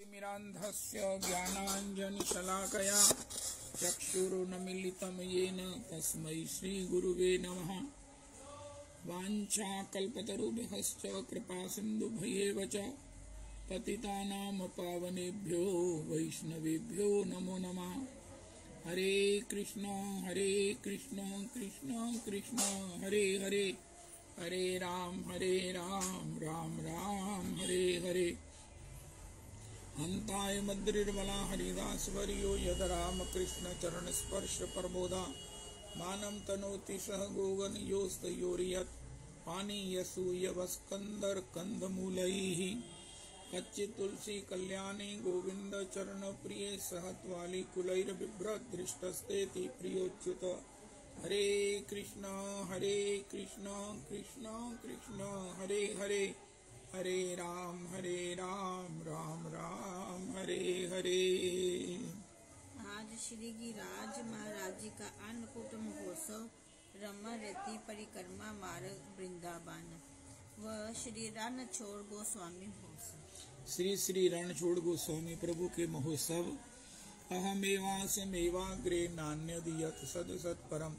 तिमिरान्धस्य ज्ञानाञ्जनशलाकया चक्षुरुन्मीलितं येन तस्मै श्रीगुरुवे नमः। वाञ्छाकल्पतरुभ्यश्च कृपासिन्धुभ्येव च पतितानां पावनेभ्यो वैष्णवेभ्यो नमो नमः। हरे कृष्ण कृष्ण कृष्ण हरे हरे, हरे राम राम राम हरे हरे। हन्ताय मद्रिर्बला हरिदास वर्यो यद राम कृष्ण चरण स्पर्श प्रबोधा मानं तनोति सह गोगन योस्तयोरियत् पानीयसूय वस्कंदर कंदमूलैः कच्चित् तुलसी कल्याणी गोविंद चरण प्रिय सहत्वाली कुलैर्बिभ्रत दृष्टस्तेति प्रियोच्युत। हरे कृष्ण कृष्ण कृष्ण हरे हरे, हरे राम राम राम हरे हरे। आज श्री गिरिराज महाराज जी का अन्नकूट महोत्सव रमरती परिक्रमा मार्ग वृंदावन व श्री रणछोड़ गोस्वामी महोत्सव। श्री रणछोड़ गोस्वामी प्रभु के महोत्सव। अहमेवासमेवाग्रे नान्यदियत् सद सत्परम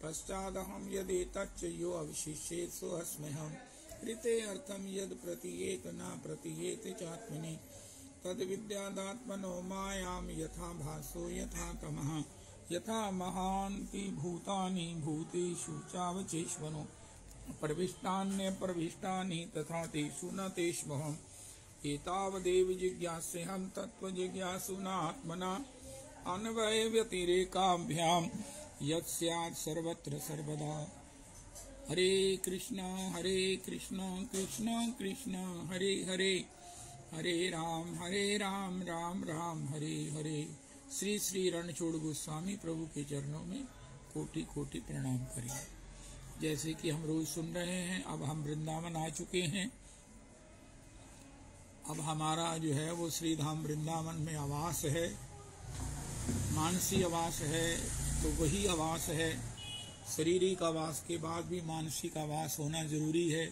पश्चादहम यदेतच्च यो अवशिष्येत् सो अस्म्यहम्। ऋते अर्थम यद प्रतीयेत न प्रतीयेत चात्मनि तद विद्यादात्मनो मायाम यथा भासो यथा तमः यथा महान्ति भूतानि भूतेषु चावचेष्वनो प्रविष्टान्य प्रविष्टानि तथा तेषु न तेष्वहम्। एतावदेव जिज्ञास्यहं तत्त्व जिज्ञासुनात्मना अन्वय व्यतिरेकाभ्याम यत् स्यात् सर्वत्र सर्वदा। हरे कृष्ण कृष्ण कृष्ण हरे हरे, हरे राम राम राम हरे हरे। श्री रणछोड़ गोस्वामी प्रभु के चरणों में कोटि कोटि प्रणाम करें। जैसे कि हम रोज सुन रहे हैं, अब हम वृंदावन आ चुके हैं। अब हमारा जो है वो श्री धाम वृंदावन में आवास है, मानसी आवास है। तो वही आवास है, शारीरिक आवास के बाद भी मानसिक आवास होना जरूरी है।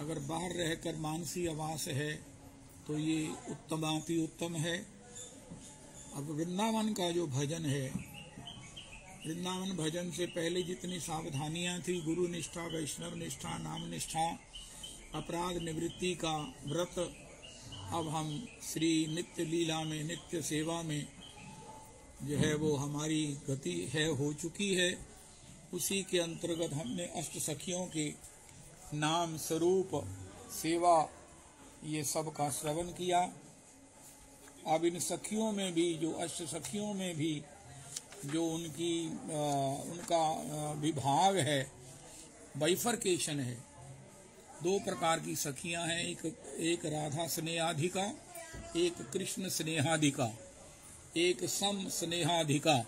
अगर बाहर रहकर मानसिक आवास है तो ये उत्तमाति उत्तम है। अब वृंदावन का जो भजन है, वृंदावन भजन से पहले जितनी सावधानियां थी, गुरु निष्ठा, वैष्णव निष्ठा, नाम निष्ठा, अपराध निवृत्ति का व्रत, अब हम श्री नित्य लीला में, नित्य सेवा में जो है वो हमारी गति है, हो चुकी है। उसी के अंतर्गत हमने अष्ट सखियों के नाम, स्वरूप, सेवा, ये सब का श्रवण किया। अब इन सखियों में भी, जो अष्ट सखियों में भी जो उनका विभाग है, बाइफरकेशन है। दो प्रकार की सखियां हैं, एक राधा स्नेहाधिका, एक कृष्ण स्नेहाधिका, एक सम स्नेहाधिका।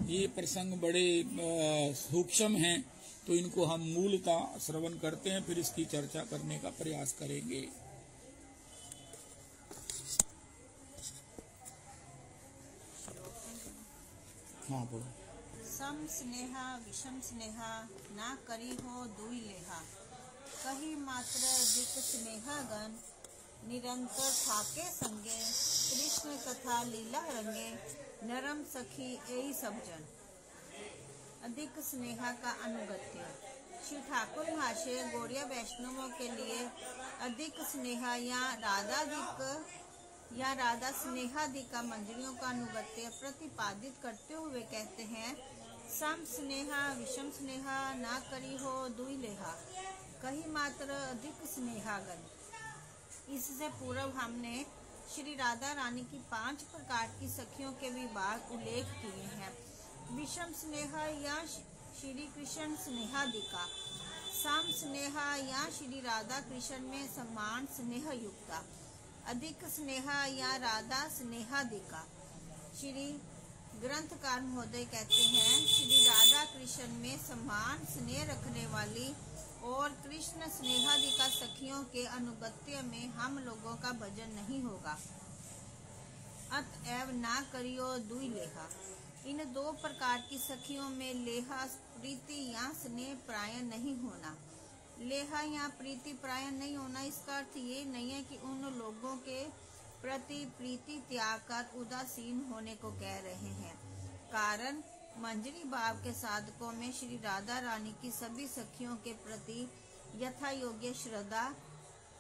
ये प्रसंग बड़े सूक्ष्म हैं, तो इनको हम मूलतः श्रवण करते हैं, फिर इसकी चर्चा करने का प्रयास करेंगे। हाँ बोलो। सम स्नेहा विषम स्नेहा ना करी हो दुई लेहा कही मात्र दिक स्नेहागन निरंतर थाके संगे कृष्ण कथा लीला रंगे नरम सखी एई सब जन। अधिक स्नेहा का अनुगत्य। श्री ठाकुर महाशय गौड़िया वैष्णवों के लिए अधिक स्नेहा या राधा स्नेहाधिका मंजरियों का अनुगत्य प्रतिपादित करते हुए कहते हैं, सम स्नेहा विषम स्नेहा ना करी हो दुई लेहा कही मात्र अधिक स्नेहागन। इससे पूर्व हमने श्री राधा रानी की 5 प्रकार की सखियों के विभाग उल्लेख किए हैं। विषम स्नेहा या श्री कृष्ण स्नेहाधिका, सम स्नेहा या श्री राधा कृष्ण में समान स्नेह युक्ता, अधिक स्नेहा या राधा स्नेहाधिका। श्री ग्रंथकार महोदय कहते हैं, श्री राधा कृष्ण में समान स्नेह रखने वाली और कृष्ण स्नेहाधिका सखियों के अनुगत्य में हम लोगों का भजन नहीं होगा। अतएव ना करियो दुई लेहा। इन 2 प्रकार की सखियों में लेहा प्रीति या स्नेह प्रायण नहीं होना। लेहा या प्रीति प्रायण नहीं होना, इसका अर्थ ये नहीं है कि उन लोगों के प्रति प्रीति त्याग कर उदासीन होने को कह रहे हैं। कारण मंजरी भाव के साधकों में श्री राधा रानी की सभी सखियों के प्रति यथा योग्य श्रद्धा,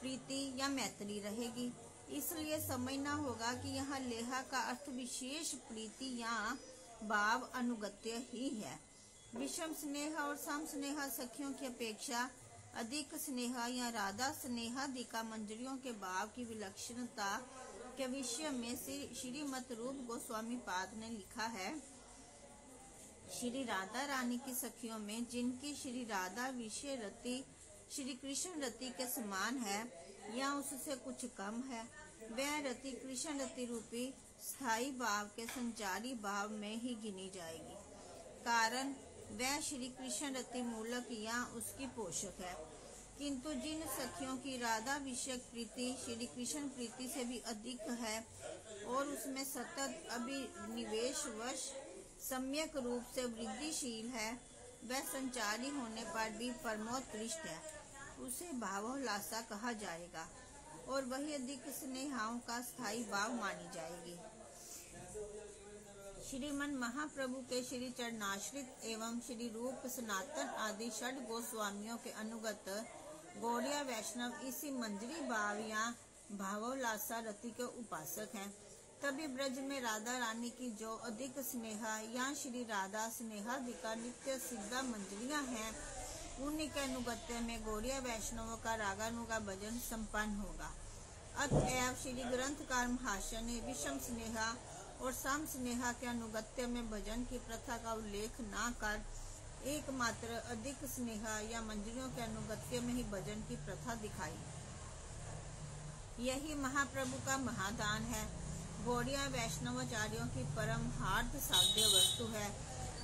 प्रीति या मैत्री रहेगी। इसलिए समझना होगा कि यहाँ लेहा का अर्थ विशेष प्रीति या भाव अनुगत्य ही है। विषम स्नेह और सम स्नेह सखियों की अपेक्षा अधिक स्नेह या राधा स्नेहादिका मंजरियों के भाव की विलक्षणता के विषय में श्रीमत रूप गोस्वामी पाद ने लिखा है, श्री राधा रानी की सखियों में जिनकी श्री राधा विषय रति श्री कृष्ण रति के समान है या उससे कुछ कम है, वह रति कृष्ण रति रूपी स्थायी भाव के संचारी भाव में ही गिनी जाएगी। कारण वह श्री कृष्ण रति मूलक या उसकी पोषक है। किंतु जिन सखियों की राधा विषयक प्रीति श्री कृष्ण प्रीति से भी अधिक है और उसमें सतत अभिनिवेशवश सम्यक रूप से वृद्धिशील है, वह संचारी होने पर भी परमोत्कृष्ट है, उसे भावोल्लासा कहा जाएगा और वही अधिक स्नेहाओं का स्थायी भाव मानी जाएगी। श्रीमन महाप्रभु के श्री चरणाश्रित एवं श्री रूप सनातन आदि षड गोस्वामियों के अनुगत गौड़िया वैष्णव इसी मंजरी भाव या भावोल्लासा रति के उपासक हैं। तभी ब्रज में राधा रानी की जो अधिक स्नेहा या श्री राधा स्नेहादिका नित्य सिद्धा मंजरियां हैं, उन्हीं के अनुगत्य में गौड़िया वैष्णवों का रागानुगा भजन संपन्न होगा। अतएव श्री ग्रंथकार महाशय ने विषम स्नेहा और सम स्नेहा के अनुगत्य में भजन की प्रथा का उल्लेख न कर एकमात्र अधिक स्नेहा या मंजरियों के अनुगत्य में ही भजन की प्रथा दिखाई। यही महाप्रभु का महादान है। गौड़िया वैष्णवाचार्यों की परम हार्द साध्य वस्तु है।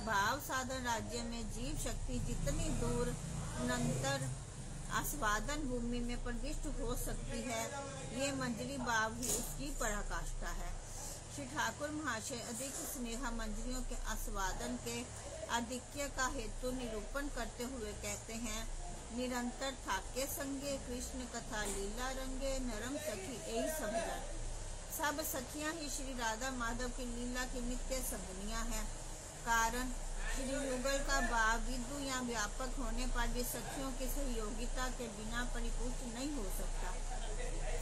भाव साधन राज्य में जीव शक्ति जितनी दूर अनंतर आस्वादन भूमि में प्रविष्ट हो सकती है, ये मंजरी भाव ही उसकी पराकाष्ठा है। श्री ठाकुर महाशय अधिक स्नेहा मंजरियों के आस्वादन के आधिक्य का हेतु निरूपण करते हुए कहते हैं, निरंतर थाके संगे कृष्ण कथा लीला रंगे नरम सखी यही समझन। सब सखियां ही श्री राधा माधव की लीला की नित्य संगनियां हैं। कारण श्री युगल का भाव विद्यु या व्यापक होने पर भी सखियों की सहयोगिता के बिना परिपुष्ट नहीं हो सकता।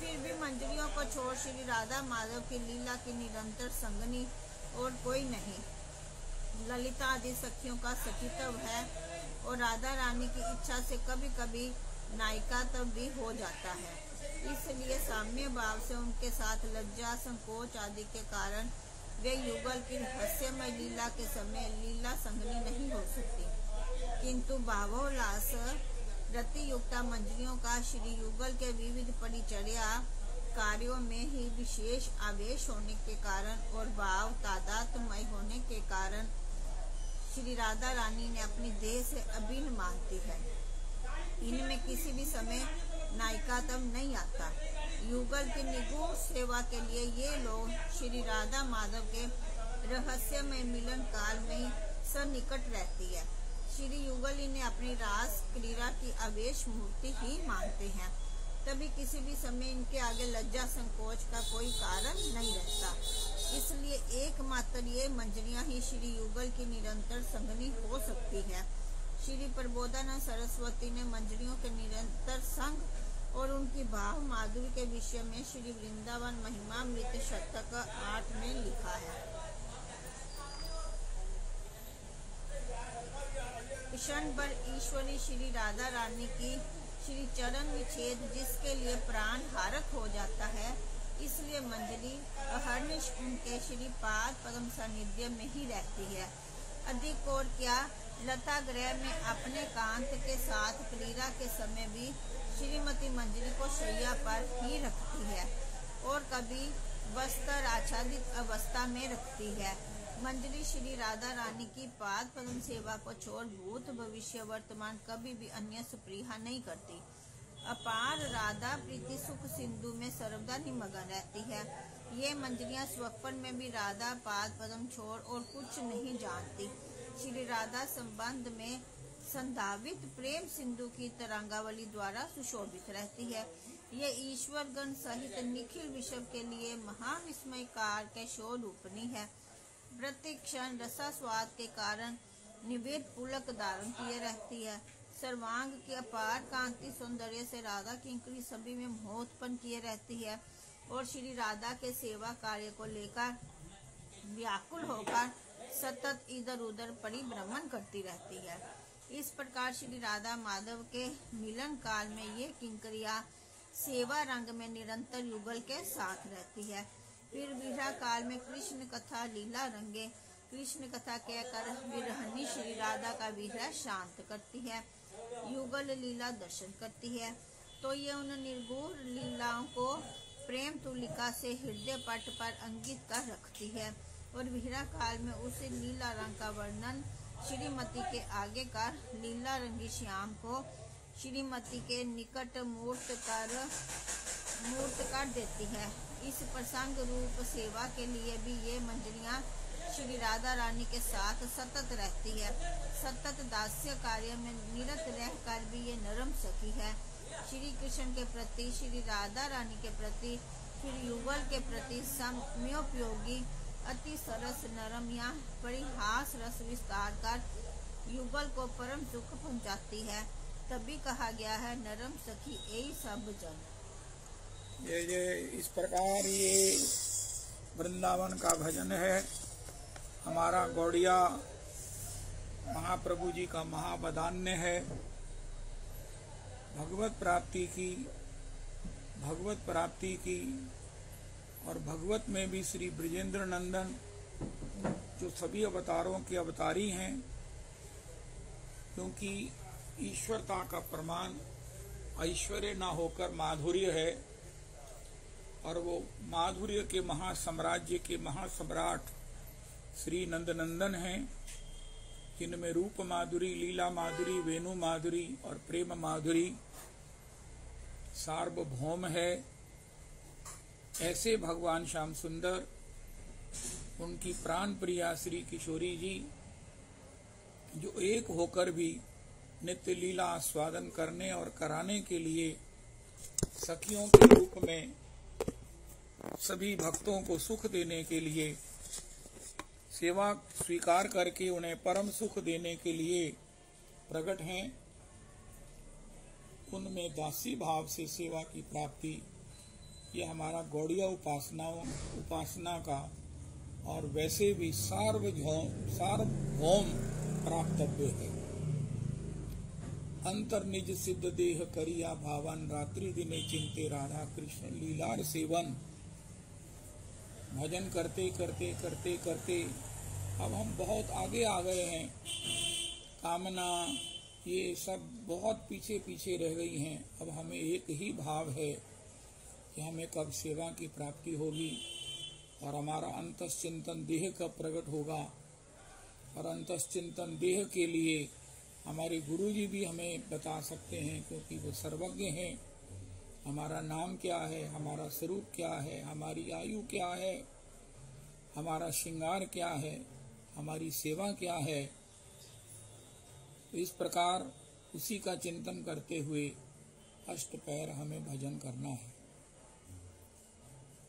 फिर भी मंजरियों को छोड़ श्री राधा माधव की लीला की निरंतर संगनी और कोई नहीं। ललिता आदि सखियों का सखीत्व है और राधा रानी की इच्छा से कभी कभी नायिकात्व भी हो जाता है। इसलिए साम्य भाव से उनके साथ लज्जा संकोच आदि के कारण वे युगल की रहस्यमय लीला के समय लीला संगनी नहीं हो सकती। किंतु भावोल्लास रति युक्ता मंजरियों का श्री युगल के विविध परिचर्या कार्यों में ही विशेष आवेश होने के कारण और भाव तादात्म्य होने के कारण श्री राधा रानी ने अपनी देह से अभिन्न मानती है। इनमें किसी भी समय नायिकात्व नहीं आता। युगल की निगूढ़ सेवा के लिए ये लोग श्री राधा माधव के रहस्यमय मिलन काल में सन्निकट रहती है। श्री युगल इन्हें अपनी रास क्रीड़ा की आवेश मूर्ति ही मानते हैं। तभी किसी भी समय इनके आगे लज्जा संकोच का कोई कारण नहीं रहता। इसलिए एकमात्र ये मंजरियां ही श्री युगल की निरंतर संगनी हो सकती है। श्री प्रबोधानंद सरस्वती ने मंजरियों के निरंतर संग और उनकी भाव माधुरी के विषय में श्री वृंदावन महिमामृत शतक 8 में लिखा है, क्षण भर ईश्वरी श्री राधा रानी की श्री चरण विच्छेद जिसके लिए प्राण हारक हो जाता है, इसलिए मंजरी अहर्निश उनके श्री पाद पद्म सानिध्य में ही रहती है। अधिक और क्या, लता गृह में अपने कांत के साथ क्रीड़ा के समय भी श्रीमती मंजरी को शैया पर ही रखती है और कभी वस्त्र आच्छादित अवस्था में रखती है। मंजरी श्री राधा रानी की पाद पद्म सेवा को छोड़ भूत भविष्य वर्तमान कभी भी अन्य सुप्रिया नहीं करती। अपार राधा प्रीति सुख सिंधु में सर्वदा निमग्न रहती है। ये मंजरियां स्वप्न में भी राधा पाद पद्म छोड़ और कुछ नहीं जानती। श्री राधा संबंध में संधावित प्रेम सिंधु की तरंगावली द्वारा सुशोभित रहती है। ये ईश्वर गण सहित निखिल विश्व के लिए महाविस्मयकार के शोरूपनी है। प्रत्येक क्षण रसास्वाद के कारण निवेद पुलक धारण किए रहती है। सर्वांग की अपार कांति सौंदर्य से राधा किंकरी सभी में मोह उत्पन्न किए रहती है और श्री राधा के सेवा कार्य को लेकर व्याकुल होकर सतत इधर उधर परिभ्रमण करती रहती है। इस प्रकार श्री राधा माधव के मिलन काल में ये किंकरिया सेवा रंग में निरंतर युगल के साथ रहती है। फिर विरह काल में कृष्ण कथा लीला रंगे कृष्ण कथा कहकर विरहनी श्री राधा का विरह शांत करती है, युगल लीला दर्शन करती है। तो ये उन निर्गुण लीलाओं को प्रेम तुलिका से हृदय पट पर अंकित कर रखती है और विरह काल में उस लीला रंग का वर्णन श्रीमती के आगे कर लीला रंगी श्याम को श्रीमती के निकट मूर्त कर देती है। इस प्रसंग रूप सेवा के लिए भी ये मंजरियां श्री राधा रानी के साथ सतत रहती है। सतत दास्य कार्य में निरत रहकर भी ये नरम सखी है। श्री कृष्ण के प्रति, श्री राधा रानी के प्रति, फिर युगल के प्रति समयोपयोगी अति सरस नरम या परिहास रस विस्तार कर युगल को परम सुख पहुंचाती है। तभी कहा गया है नरम सखी यही सब जन। ये इस प्रकार ये वृंदावन का भजन है। हमारा गौड़िया महाप्रभु जी का महावदान्य है। भगवत प्राप्ति की और भगवत में भी श्री ब्रजेंद्र नंदन जो सभी अवतारों के अवतारी हैं, क्योंकि ईश्वरता का प्रमाण ऐश्वर्य न होकर माधुर्य है और वो माधुर्य के महासाम्राज्य के महासम्राट श्री नंदनंदन हैं, जिनमें रूप माधुरी, लीला माधुरी, वेणु माधुरी और प्रेम माधुरी सार्वभौम है। ऐसे भगवान श्याम सुंदर, उनकी प्राण प्रिया श्री किशोरी जी, जो एक होकर भी नित्य लीला आस्वादन करने और कराने के लिए सखियों के रूप में सभी भक्तों को सुख देने के लिए, सेवा स्वीकार करके उन्हें परम सुख देने के लिए प्रकट हैं। उनमें दासी भाव से सेवा की प्राप्ति, यह हमारा गौड़िया उपासना का और वैसे भी सार्वभौम प्राप्तव्य है। अंतर निज सिद्ध देह करिया भावन, रात्रि दिने चिंते राधा कृष्ण लीलार सेवन। भजन करते करते करते करते अब हम बहुत आगे आ गए हैं। कामना ये सब बहुत पीछे पीछे रह गई हैं। अब हमें एक ही भाव है कि हमें कब सेवा की प्राप्ति होगी और हमारा अंतश्चिंतन देह कब प्रकट होगा। और अंतश्चिंतन देह के लिए हमारे गुरु जी भी हमें बता सकते हैं, क्योंकि वो सर्वज्ञ हैं। हमारा नाम क्या है, हमारा स्वरूप क्या है, हमारी आयु क्या है, हमारा श्रृंगार क्या है, हमारी सेवा क्या है। तो इस प्रकार उसी का चिंतन करते हुए अष्टपहर हमें भजन करना है।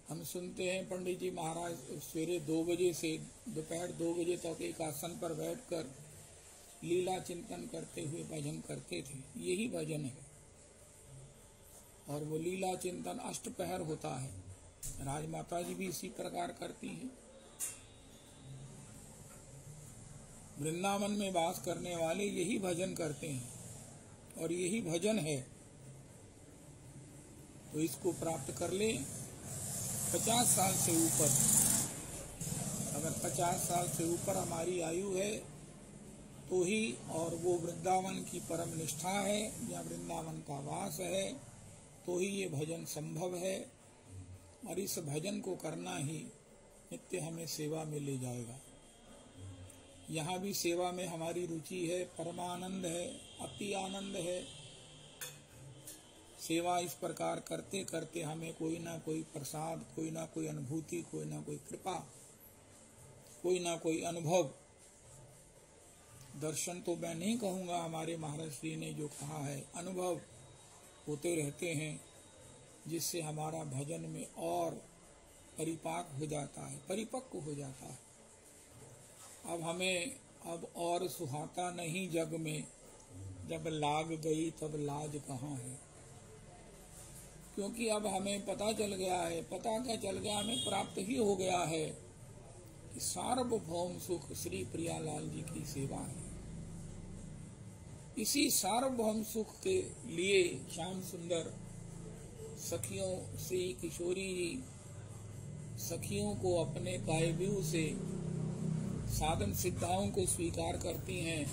हम सुनते हैं पंडित जी महाराज सवेरे 2 बजे से दोपहर 2 बजे तक एक आसन पर बैठकर लीला चिंतन करते हुए भजन करते थे। यही भजन है और वो लीला चिंतन अष्टपहर होता है। राजमाता जी भी इसी प्रकार करती हैं। वृंदावन में वास करने वाले यही भजन करते हैं और यही भजन है। तो इसको प्राप्त कर ले। 50 साल से ऊपर, अगर 50 साल से ऊपर हमारी आयु है तो ही, और वो वृंदावन की परम निष्ठा है या वृंदावन का वास है, तो ही ये भजन संभव है। और इस भजन को करना ही नित्य हमें सेवा में ले जाएगा। यहाँ भी सेवा में हमारी रुचि है, परमानंद है, अति आनंद है। सेवा इस प्रकार करते करते हमें कोई ना कोई प्रसाद, कोई ना कोई अनुभूति, कोई ना कोई कृपा, कोई ना कोई अनुभव, दर्शन तो मैं नहीं कहूँगा, हमारे महाराज श्री ने जो कहा है, अनुभव होते रहते हैं। जिससे हमारा भजन में और परिपाक हो जाता है, परिपक्व हो जाता है। अब हमें अब और सुहाता नहीं जग में, जब लाग गई तब लाज कहाँ है। क्योंकि अब हमें पता चल गया है, पता क्या चल गया, हमें प्राप्त ही हो गया है कि सार्वभौम सुख श्री प्रियालाल जी की सेवा है। इसी सार्वभौम सुख के लिए श्याम सुंदर सखियों श्री किशोरी जी सखियों को अपने कायव्यूह से साधन सिद्धाओं को स्वीकार करती हैं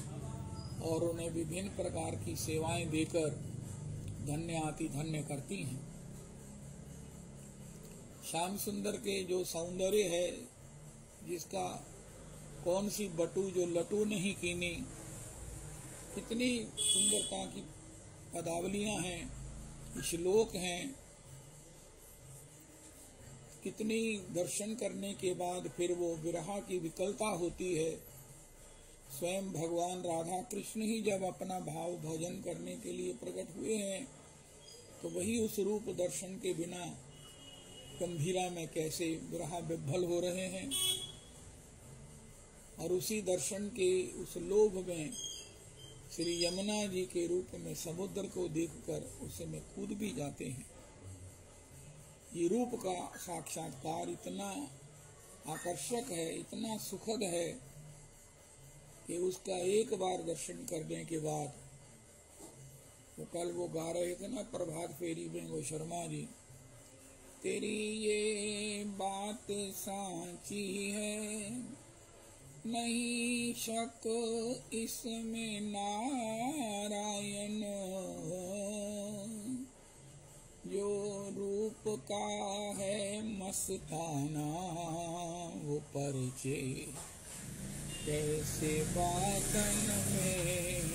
और उन्हें विभिन्न प्रकार की सेवाएं देकर धन्य आति धन्य करती हैं। श्याम सुंदर के जो सौंदर्य है, जिसका कौन सी बटू जो लटू नहीं कीनी, कितनी सुंदरता की पदावलियां हैं, श्लोक हैं, कितनी दर्शन करने के बाद फिर वो विरह की विकलता होती है। स्वयं भगवान राधा कृष्ण ही जब अपना भाव भजन करने के लिए प्रकट हुए हैं, तो वही उस रूप दर्शन के बिना गंभीरा में कैसे विरह विभल हो रहे हैं। और उसी दर्शन के उस लोभ में श्री यमुना जी के रूप में समुद्र को देखकर उसमें कूद भी जाते हैं। ये रूप का साक्षात्कार इतना आकर्षक है, इतना सुखद है कि उसका एक बार दर्शन करने के बाद, वो कल वो गा रहे थे ना प्रभात फेरी में वो शर्मा जी, तेरी ये बात साची है नहीं शक इसमें नारायण, जो रूप का है मस्ताना वो परिचे कैसे बातन में,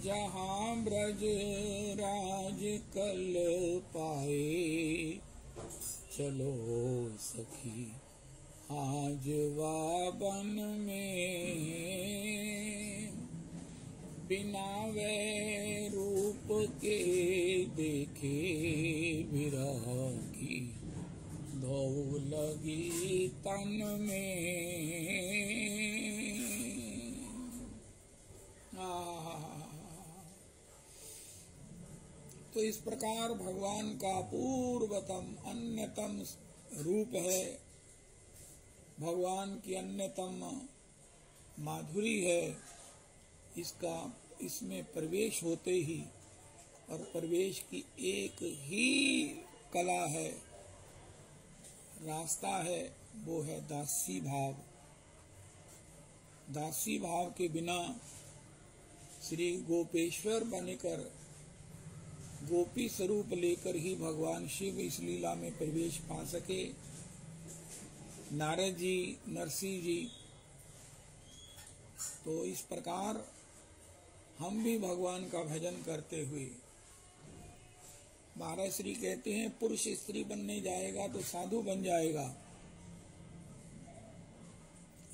जहाँ ब्रज राज कल पाए चलो सखी आज वाबन में, बिना वे रूप के देखे विरह की धौ लगी तन में। तो इस प्रकार भगवान का पूर्वतम अन्यतम रूप है, भगवान की अन्यतम माधुरी है। इसमें प्रवेश होते ही, और प्रवेश की एक ही कला है, रास्ता है, वो है दासी भाव। दासी भाव के बिना श्री गोपेश्वर बनकर गोपी स्वरूप लेकर ही भगवान शिव इस लीला में प्रवेश पा सके। नारद जी, नरसिंह जी, तो इस प्रकार हम भी भगवान का भजन करते हुए, महाराज श्री कहते हैं पुरुष स्त्री बनने जाएगा तो साधु बन जाएगा,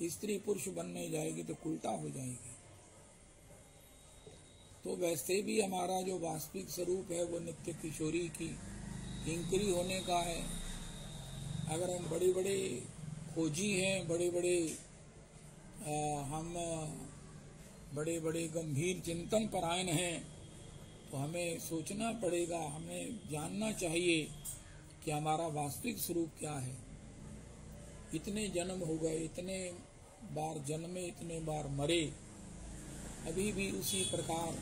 स्त्री पुरुष बनने जाएगी तो उल्टा हो जाएगी। तो वैसे भी हमारा जो वास्तविक स्वरूप है वो नित्य किशोरी की किंकरी होने का है। अगर हम बड़े बड़े खोजी हैं, हम बड़े बड़े गंभीर चिंतन परायण हैं, तो हमें सोचना पड़ेगा, हमें जानना चाहिए कि हमारा वास्तविक स्वरूप क्या है। इतने जन्म हो गए, इतने बार जन्मे, इतने बार मरे, अभी भी उसी प्रकार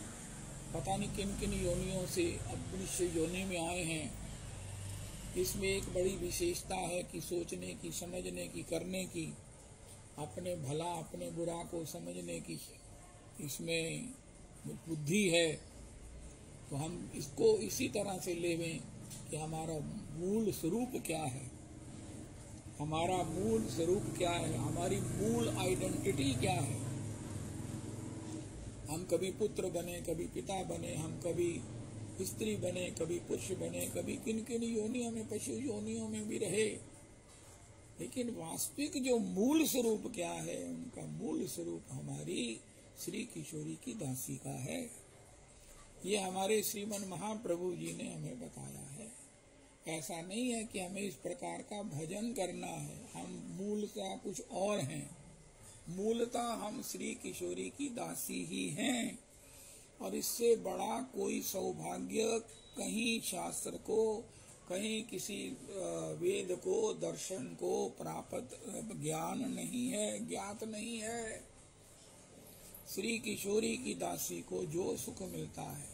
पता नहीं किन किन योनियों से अब मनुष्य योनि में आए हैं। इसमें एक बड़ी विशेषता है कि सोचने की, समझने की, करने की, अपने भला अपने बुरा को समझने की इसमें बुद्धि है। तो हम इसको इसी तरह से लेवें कि हमारा मूल स्वरूप क्या है, हमारा मूल स्वरूप क्या है, हमारी मूल आइडेंटिटी क्या है। हम कभी पुत्र बने, कभी पिता बने, हम कभी स्त्री बने, कभी पुरुष बने, कभी किन किन योनियों में, पशु योनियों में भी रहे, लेकिन वास्तविक जो मूल स्वरूप क्या है, उनका मूल स्वरूप हमारी श्री किशोरी की दासी का है। ये हमारे श्रीमन महाप्रभु जी ने हमें बताया है। ऐसा नहीं है कि हमें इस प्रकार का भजन करना है। हम मूलतः कुछ और हैं। मूलतः हम श्री किशोरी की दासी ही हैं, और इससे बड़ा कोई सौभाग्य कहीं शास्त्र को, कहीं किसी वेद को, दर्शन को प्राप्त ज्ञान नहीं है, ज्ञात नहीं है। श्री किशोरी की दासी को जो सुख मिलता है,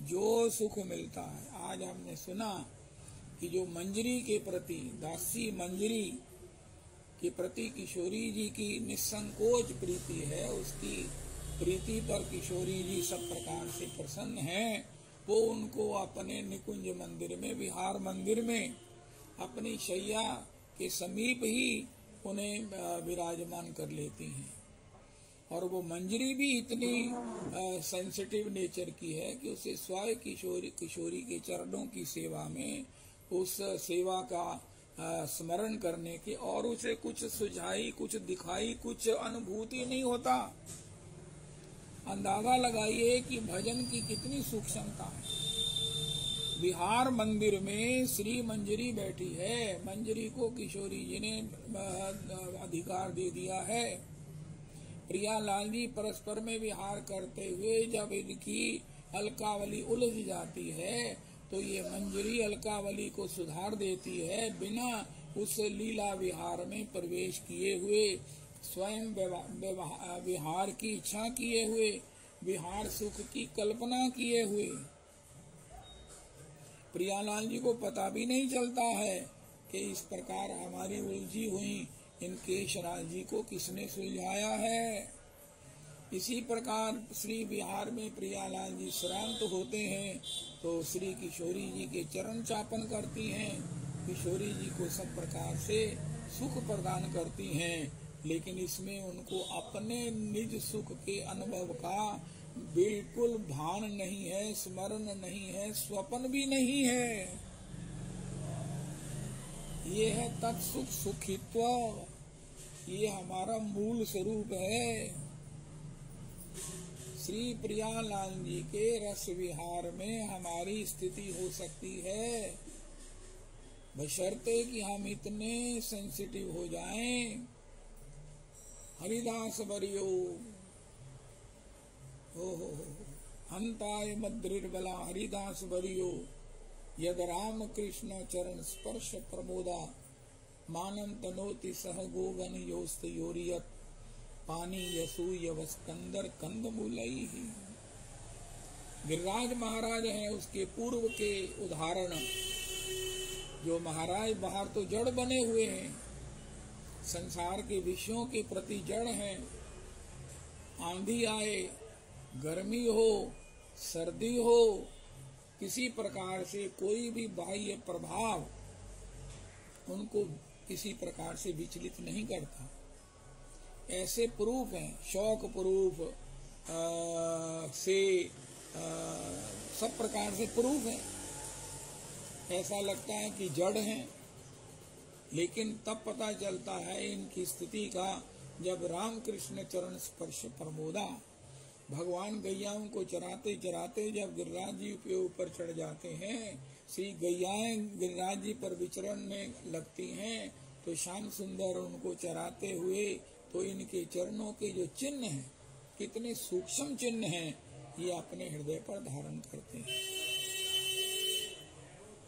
जो सुख मिलता है, आज हमने सुना कि जो मंजरी के प्रति, दासी मंजरी के प्रति किशोरी जी की निसंकोच प्रीति है, उसकी प्रीति पर किशोरी जी सब प्रकार से प्रसन्न हैं। वो उनको अपने निकुंज मंदिर में, विहार मंदिर में, अपनी शैया के समीप ही उन्हें विराजमान कर लेती हैं। और वो मंजरी भी इतनी सेंसिटिव नेचर की है कि उसे स्वयं किशोरी के चरणों की सेवा में, उस सेवा का स्मरण करने के, और उसे कुछ सुझाई, कुछ दिखाई, कुछ अनुभूति नहीं होता। अंदाजा लगाइए कि भजन की कितनी सूक्ष्मता है। विहार मंदिर में श्री मंजरी बैठी है, मंजरी को किशोरी जी ने अधिकार दे दिया है। प्रियालाल जी परस्पर में विहार करते हुए जब इनकी अलकावली उलझ जाती है तो ये मंजरी अलकावली को सुधार देती है, बिना उस लीला विहार में प्रवेश किए हुए, स्वयं विहार की इच्छा किए हुए, विहार सुख की कल्पना किए हुए। प्रियालाल जी को पता भी नहीं चलता है कि इस प्रकार हमारी उलझी हुई इन केशराज जी को किसने सुलझाया है। इसी प्रकार श्री विहार में प्रियालाल जी श्रांत होते हैं तो श्री किशोरी जी के चरण चापन करती हैं, किशोरी जी को सब प्रकार से सुख प्रदान करती हैं। लेकिन इसमें उनको अपने निज सुख के अनुभव का बिल्कुल भान नहीं है, स्मरण नहीं है, स्वप्न भी नहीं है। ये है तत्सुख सुखित्व, ये हमारा मूल स्वरूप है। श्री प्रियालाल जी के रस विहार में हमारी स्थिति हो सकती है, बशर्ते कि हम इतने सेंसिटिव हो जाएं। हरिदास बरियो हो हंताय मद्रिर्बला, हरिदास बरियो यद राम कृष्ण चरण स्पर्श प्रमोदा, मानम तनोति सह गोगन योस्त योरियत, पानी यसूय वस्कंदर कंद मूलई। गिरिराज महाराज हैं, उसके पूर्व के उदाहरण। जो महाराज बाहर तो जड़ बने हुए हैं, संसार के विषयों के प्रति जड़ हैं। आंधी आए, गर्मी हो, सर्दी हो, किसी प्रकार से कोई भी बाह्य प्रभाव उनको किसी प्रकार से विचलित नहीं करता। ऐसे प्रूफ हैं, शौक प्रूफ से सब प्रकार से प्रूफ है। ऐसा लगता है कि जड़ हैं, लेकिन तब पता चलता है इनकी स्थिति का जब रामकृष्ण चरण स्पर्श प्रमोदा। भगवान गैयाओं को चराते चराते जब गिरिराज जी के ऊपर चढ़ जाते हैं, श्री गैयाएं गिरिराज जी पर विचरण में लगती हैं, तो श्याम सुंदर उनको चराते हुए तो इनके चरणों के जो चिन्ह हैं, कितने सूक्ष्म चिन्ह हैं, ये अपने हृदय पर धारण करते हैं।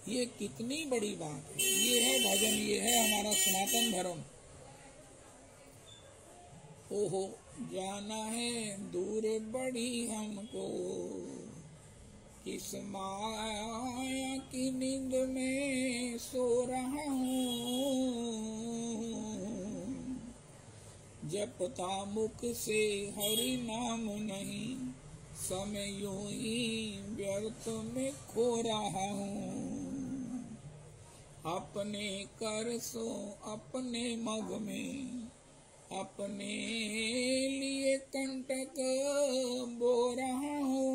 ये कितनी बड़ी बात है। ये है भजन, ये है हमारा सनातन धर्म। ओहो जाना है दूर बड़ी हमको, किस माया की नींद में सो रहा हूँ, जपता मुख से हरि नाम नहीं, समय यूं ही व्यर्थ में खो रहा हूँ। अपने कर सो अपने मग में, अपने लिए कंटक बो रहा हूँ,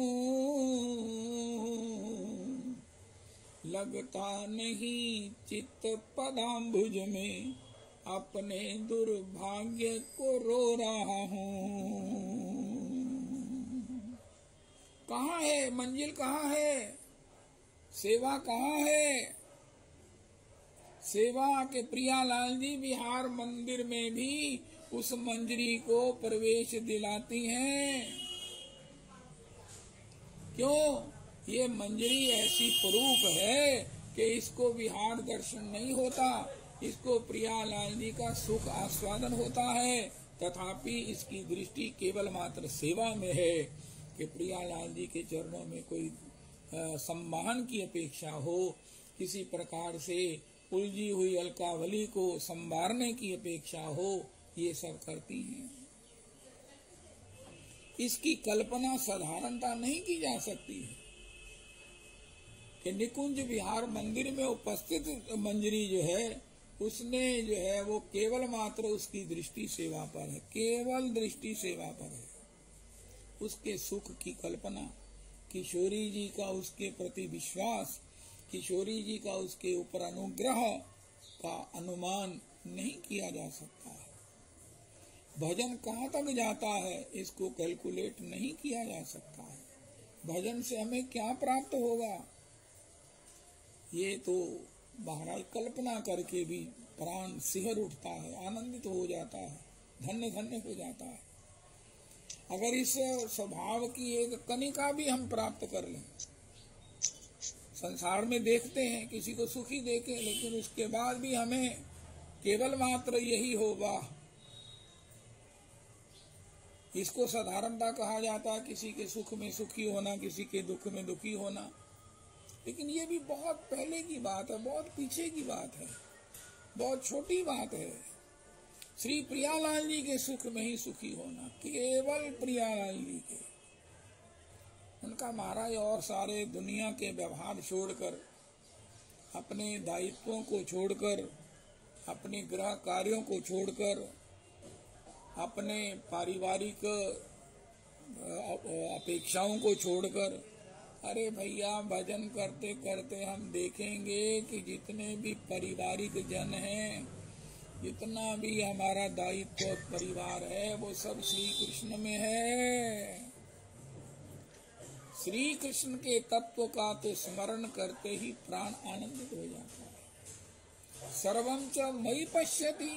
लगता नहीं चित्त पदाम्बुज में, अपने दुर्भाग्य को रो रहा हूँ। कहाँ है, मंजिल कहाँ है, सेवा कहाँ है। सेवा के प्रियालाल जी बिहार मंदिर में भी उस मंजरी को प्रवेश दिलाती हैं। क्यों? ये मंजरी ऐसी स्वरूप है कि इसको विहार दर्शन नहीं होता, इसको प्रियालाल जी का सुख आस्वादन होता है। तथापि इसकी दृष्टि केवल मात्र सेवा में है कि प्रियालाल जी के चरणों में कोई सम्मान की अपेक्षा हो, किसी प्रकार से उलझी हुई अलकावली को संवारने की अपेक्षा हो, ये सब करती हैं। इसकी कल्पना साधारणता नहीं की जा सकती है कि निकुंज विहार मंदिर में उपस्थित मंजरी जो है उसने जो है वो केवल मात्र उसकी दृष्टि सेवा पर है, केवल दृष्टि सेवा पर है। उसके सुख की कल्पना, किशोरी जी का उसके प्रति विश्वास, किशोरी जी का उसके ऊपर अनुग्रह का अनुमान नहीं किया जा सकता है। भजन कहाँ तक जाता है इसको कैलकुलेट नहीं किया जा सकता है। भजन से हमें क्या प्राप्त होगा ये तो महाराज कल्पना करके भी प्राण सिहर उठता है, आनंदित हो जाता है, धन्य धन्य हो जाता है। अगर इस स्वभाव की एक कणिका भी हम प्राप्त कर लें, संसार में देखते हैं किसी को सुखी देखें, लेकिन उसके बाद भी हमें केवल मात्र यही होगा, इसको साधारणता कहा जाता है। किसी के सुख में सुखी होना, किसी के दुख में दुखी होना, लेकिन ये भी बहुत पहले की बात है, बहुत पीछे की बात है, बहुत छोटी बात है। श्री प्रियालाल जी के सुख में ही सुखी होना, केवल प्रियालाल जी के। उनका महाराज और सारे दुनिया के व्यवहार छोड़कर, अपने दायित्वों को छोड़कर, अपने गृह कार्यों को छोड़कर, अपने पारिवारिक अपेक्षाओं को छोड़कर, अरे भैया भजन करते करते हम देखेंगे कि जितने भी पारिवारिक जन हैं, जितना भी हमारा दायित्व परिवार है, वो सब श्री कृष्ण में है। श्री कृष्ण के तत्व का तो स्मरण करते ही प्राण आनंदित हो जाता है। सर्वं च मयि पश्यति,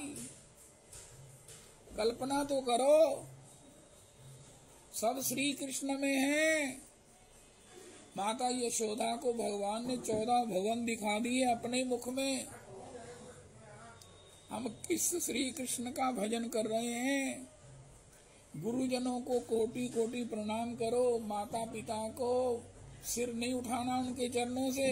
कल्पना तो करो, सब श्री कृष्ण में है। माता यशोदा को भगवान ने 14 भुवन दिखा दिए अपने मुख में। हम किस श्री कृष्ण का भजन कर रहे हैं? गुरुजनों को कोटि कोटि प्रणाम करो, माता पिता को सिर नहीं उठाना उनके चरणों से,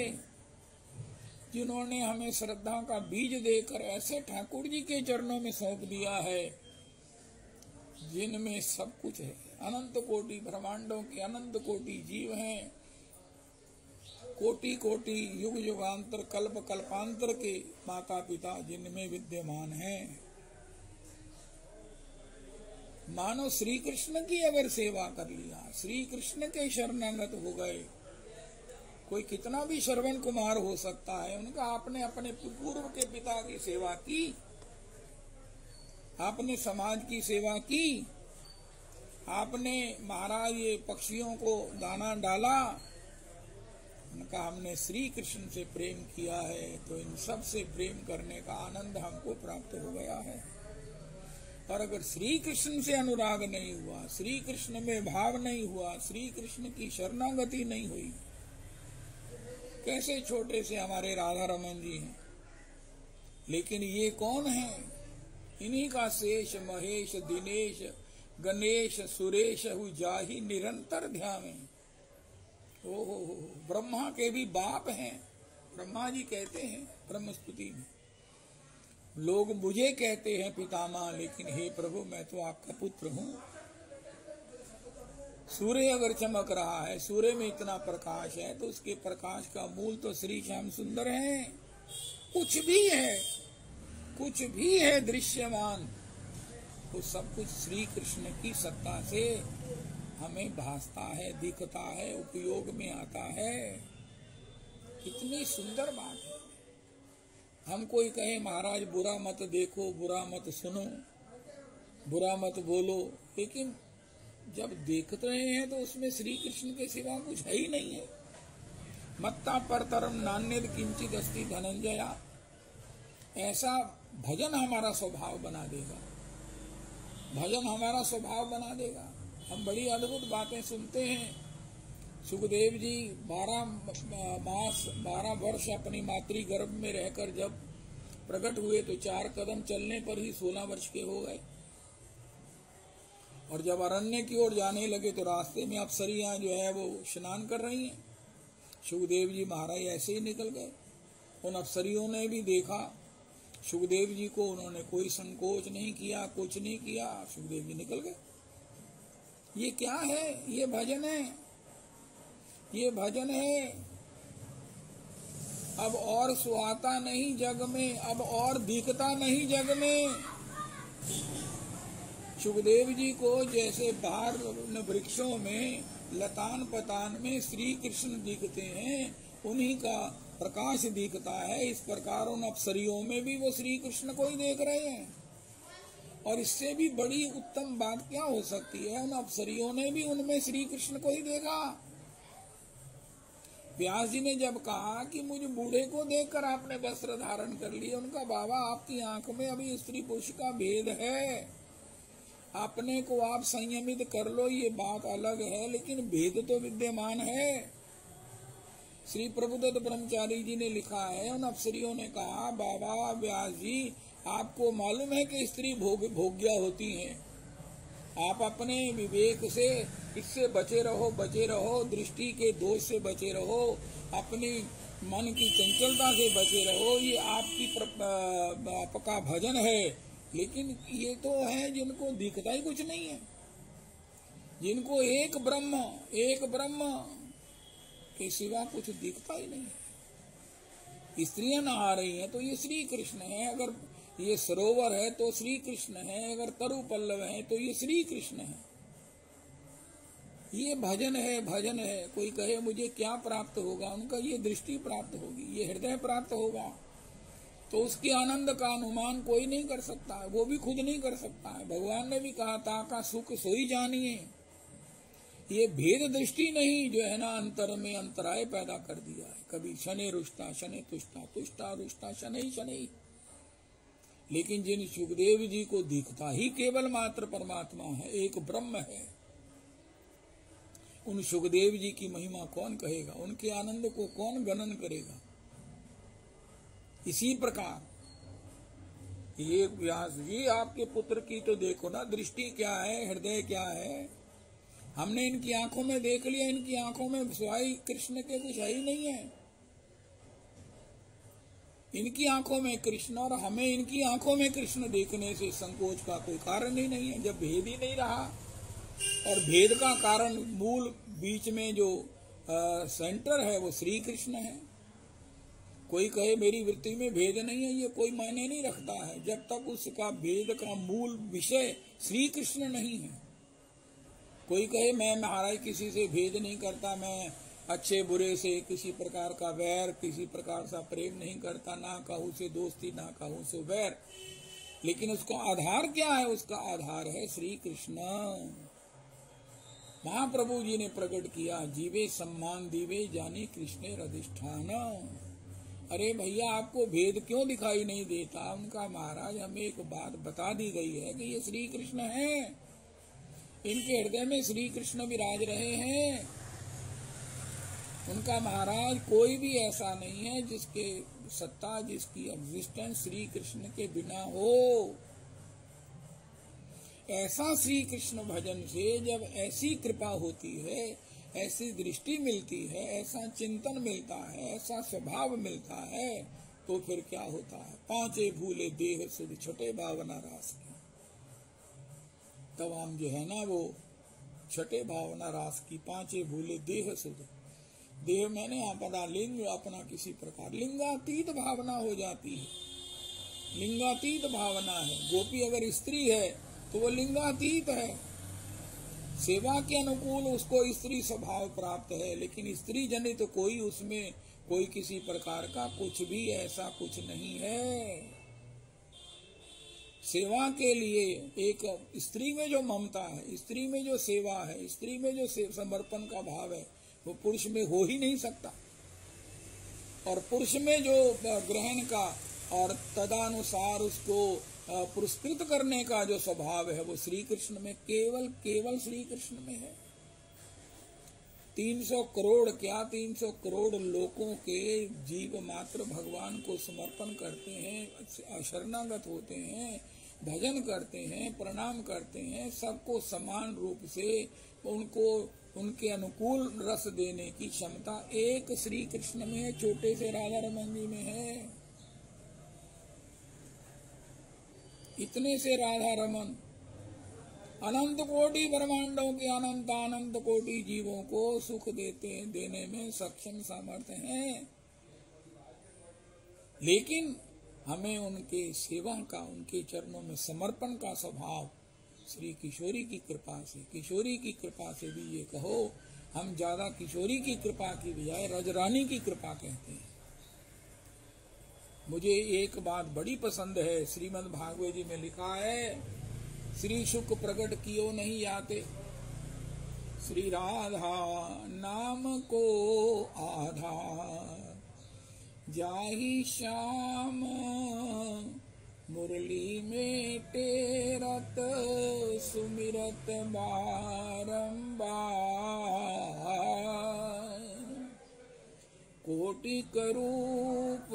जिन्होंने हमें श्रद्धा का बीज देकर ऐसे ठाकुर जी के चरणों में सौंप दिया है जिनमें सब कुछ है। अनंत कोटि ब्रह्मांडों के अनंत कोटि जीव हैं, कोटि कोटि युग युगांतर कल्प कल्पांतर के माता पिता जिनमें विद्यमान हैं। मानो श्री कृष्ण की अगर सेवा कर लिया, श्री कृष्ण के शरणागत हो गए, कोई कितना भी श्रवण कुमार हो सकता है, उनका आपने अपने पूर्व के पिता की सेवा की, आपने समाज की सेवा की, आपने महाराज ये पक्षियों को दाना डाला, उनका हमने श्री कृष्ण से प्रेम किया है, तो इन सब से प्रेम करने का आनंद हमको प्राप्त हो गया है। और अगर श्री कृष्ण से अनुराग नहीं हुआ, श्री कृष्ण में भाव नहीं हुआ, श्री कृष्ण की शरणागति नहीं हुई, कैसे छोटे से हमारे राधा रमन जी हैं, लेकिन ये कौन है? इन्हीं का शेष महेश दिनेश गणेश सुरेश हु जाहि निरंतर ध्यान। ओहो, ब्रह्मा के भी बाप हैं। ब्रह्मा जी कहते हैं ब्रह्मस्तुति में, लोग मुझे कहते हैं पितामह, लेकिन हे प्रभु मैं तो आपका पुत्र हूँ। सूर्य अगर चमक रहा है, सूर्य में इतना प्रकाश है, तो उसके प्रकाश का मूल तो श्री श्याम सुंदर है। कुछ भी है दृश्यमान, वो सब कुछ श्री कृष्ण की सत्ता से हमें भासता है, दिखता है, उपयोग में आता है। कितनी सुंदर बात है। हम कोई कहे महाराज बुरा मत देखो, बुरा मत सुनो, बुरा मत बोलो, लेकिन जब देख रहे हैं तो उसमें श्री कृष्ण के सिवा कुछ है ही नहीं है। मत्ता परतरम नान्यद किंचित अस्ति धनंजया, ऐसा भजन हमारा स्वभाव बना देगा, भजन हमारा स्वभाव बना देगा। हम बड़ी अद्भुत बातें सुनते हैं। सुखदेव जी 12 वर्ष अपनी मातृ गर्भ में रहकर जब प्रकट हुए तो 4 कदम चलने पर ही 16 वर्ष के हो गए, और जब अरण्य की ओर जाने लगे तो रास्ते में अप्सरियां जो है वो स्नान कर रही हैं। सुखदेव जी महाराज ऐसे ही निकल गए। उन अप्सरियों ने भी देखा सुखदेव जी को, उन्होंने कोई संकोच नहीं किया, कुछ नहीं किया, सुखदेव जी निकल गए। ये क्या है? ये भजन है, ये भजन है। अब और सुहाता नहीं जग में, अब और दिखता नहीं जग में। सुखदेव जी को जैसे बाहर वृक्षों में लतान पतान में श्री कृष्ण दिखते हैं, उन्हीं का प्रकाश दिखता है। इस प्रकार उन अप्सरियों में भी वो श्री कृष्ण को ही देख रहे हैं। और इससे भी बड़ी उत्तम बात क्या हो सकती है? उन अप्सरियों ने भी उनमें श्री कृष्ण को ही देखा। व्यास जी ने जब कहा कि मुझे बूढ़े को देखकर आपने वस्त्र धारण कर लिया, उनका बाबा आपकी आंख में अभी स्त्री पुरुष का भेद है, अपने को आप संयमित कर लो, ये बात अलग है, लेकिन भेद तो विद्यमान है। श्री प्रभुदत्त ब्रह्मचारी जी ने लिखा है, उन अप्सरियों ने कहा बाबा व्यास जी आपको मालूम है कि स्त्री भोग्या होती हैं, आप अपने विवेक से इससे बचे रहो, दृष्टि के दोष से बचे रहो, अपनी मन की चंचलता से बचे रहो, ये आपका भजन है। लेकिन ये तो है जिनको दिखता ही कुछ नहीं है, जिनको एक ब्रह्म के सिवा कुछ दिखता ही नहीं है। स्त्रियां नहा रही हैं तो ये श्री कृष्ण है, अगर ये सरोवर है तो श्री कृष्ण है, अगर तरु पल्लव है तो ये श्री कृष्ण है। ये भजन है। कोई कहे मुझे क्या प्राप्त होगा, उनका ये दृष्टि प्राप्त होगी, ये हृदय प्राप्त होगा, तो उसके आनंद का अनुमान कोई नहीं कर सकता है, वो भी खुद नहीं कर सकता है। भगवान ने भी कहा था का सुख सोई जानिए। ये भेद दृष्टि नहीं जो है ना अंतर में अंतराय पैदा कर दिया है। कभी शनि रुष्टा शनि तुष्टा, तुष्टा रुष्टा शनि शनि। लेकिन जिन सुखदेव जी को दिखता ही केवल मात्र परमात्मा है, एक ब्रह्म है, उन सुखदेव जी की महिमा कौन कहेगा, उनके आनंद को कौन गणन करेगा। इसी प्रकार ये व्यास जी आपके पुत्र की तो देखो ना दृष्टि क्या है, हृदय क्या है। हमने इनकी आंखों में देख लिया, इनकी आंखों में स्वाई कृष्ण के कुछ है ही नहीं है। इनकी आंखों में कृष्ण और हमें इनकी आंखों में कृष्ण देखने से संकोच का कोई कारण ही नहीं है, जब भेद ही नहीं रहा। और भेद का कारण मूल बीच में जो सेंटर है वो श्री कृष्ण है। कोई कहे मेरी वृत्ति में भेद नहीं है, ये कोई मायने नहीं रखता है जब तक उसका भेद का मूल विषय श्री कृष्ण नहीं है। कोई कहे मैं महाराज किसी से भेद नहीं करता, मैं अच्छे बुरे से किसी प्रकार का वैर, किसी प्रकार का प्रेम नहीं करता, ना कहूं से दोस्ती ना कहूं से वैर, लेकिन उसका आधार क्या है? उसका आधार है श्री कृष्ण। महाप्रभु जी ने प्रकट किया, जीवे सम्मान दीवे जानी कृष्ण अधिष्ठान। अरे भैया आपको भेद क्यों दिखाई नहीं देता? उनका महाराज हमें एक बात बता दी गई है कि ये श्री कृष्ण है, इनके हृदय में श्री कृष्ण विराज रहे हैं। उनका महाराज कोई भी ऐसा नहीं है जिसके सत्ता, जिसकी एग्जिस्टेंस श्री कृष्ण के बिना हो। ऐसा श्री कृष्ण भजन से जब ऐसी कृपा होती है, ऐसी दृष्टि मिलती है, ऐसा चिंतन मिलता है, ऐसा स्वभाव मिलता है, तो फिर क्या होता है? पांचे भूले देह सुध छठे भावना रास की। तब हम जो है ना वो छठे भावना रास की, पांचे भूले देह सुध। देह मैंने अपना लिंग, अपना किसी प्रकार लिंगातीत भावना हो जाती है। लिंगातीत भावना है। गोपी अगर स्त्री है तो वो लिंगातीत है, सेवा के अनुकूल उसको स्त्री स्वभाव प्राप्त है, लेकिन स्त्री जनित तो कोई उसमें कोई किसी प्रकार का कुछ भी ऐसा कुछ नहीं है। सेवा के लिए एक स्त्री में जो ममता है, स्त्री में जो सेवा है, स्त्री में जो समर्पण का भाव है, वो पुरुष में हो ही नहीं सकता। और पुरुष में जो ग्रहण का और तदानुसार उसको पुरस्कृत करने का जो स्वभाव है, वो श्री कृष्ण में, केवल श्री कृष्ण में है। 300 करोड़ क्या 300 करोड़ लोगों के जीव मात्र भगवान को समर्पण करते हैं, शरणागत होते हैं, भजन करते हैं, प्रणाम करते हैं। सबको समान रूप से उनको उनके अनुकूल रस देने की क्षमता एक श्री कृष्ण में है, छोटे से राधा रमन जी में है। इतने से राधा रमन अनंत कोटि ब्रह्मांडों के अनंत कोटि जीवों को सुख देने में सक्षम सामर्थ्य हैं। लेकिन हमें उनके सेवा का, उनके चरणों में समर्पण का स्वभाव श्री किशोरी की कृपा से, किशोरी की कृपा से भी ये कहो, हम ज्यादा किशोरी की कृपा की बजाय रजरानी की कृपा कहते हैं। मुझे एक बात बड़ी पसंद है, श्रीमद् भागवत जी में लिखा है, श्री शुक प्रकट कियो नहीं आते, श्री राधा नाम को आधार, जाहि श्याम मुरली में टेरत सुमिरत बारंबार, कोटि करूप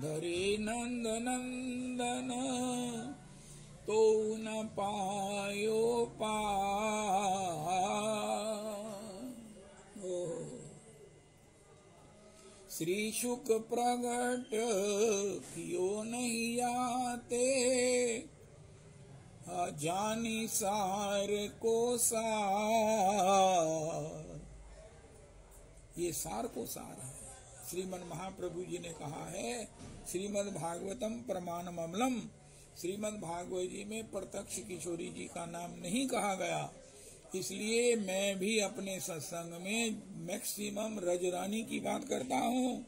धरे नंद नंदन, तो न पायो पार। श्री शुक प्रगट कियो नहीं आते, जानी सार को सार। ये सार को सार है। श्रीमद् महाप्रभु जी ने कहा है, श्रीमद् भागवतम प्रमाणम अमलम। श्रीमद् भागवत जी में प्रत्यक्ष किशोरी जी का नाम नहीं कहा गया, इसलिए मैं भी अपने सत्संग में मैक्सिमम रजरानी की बात करता हूँ।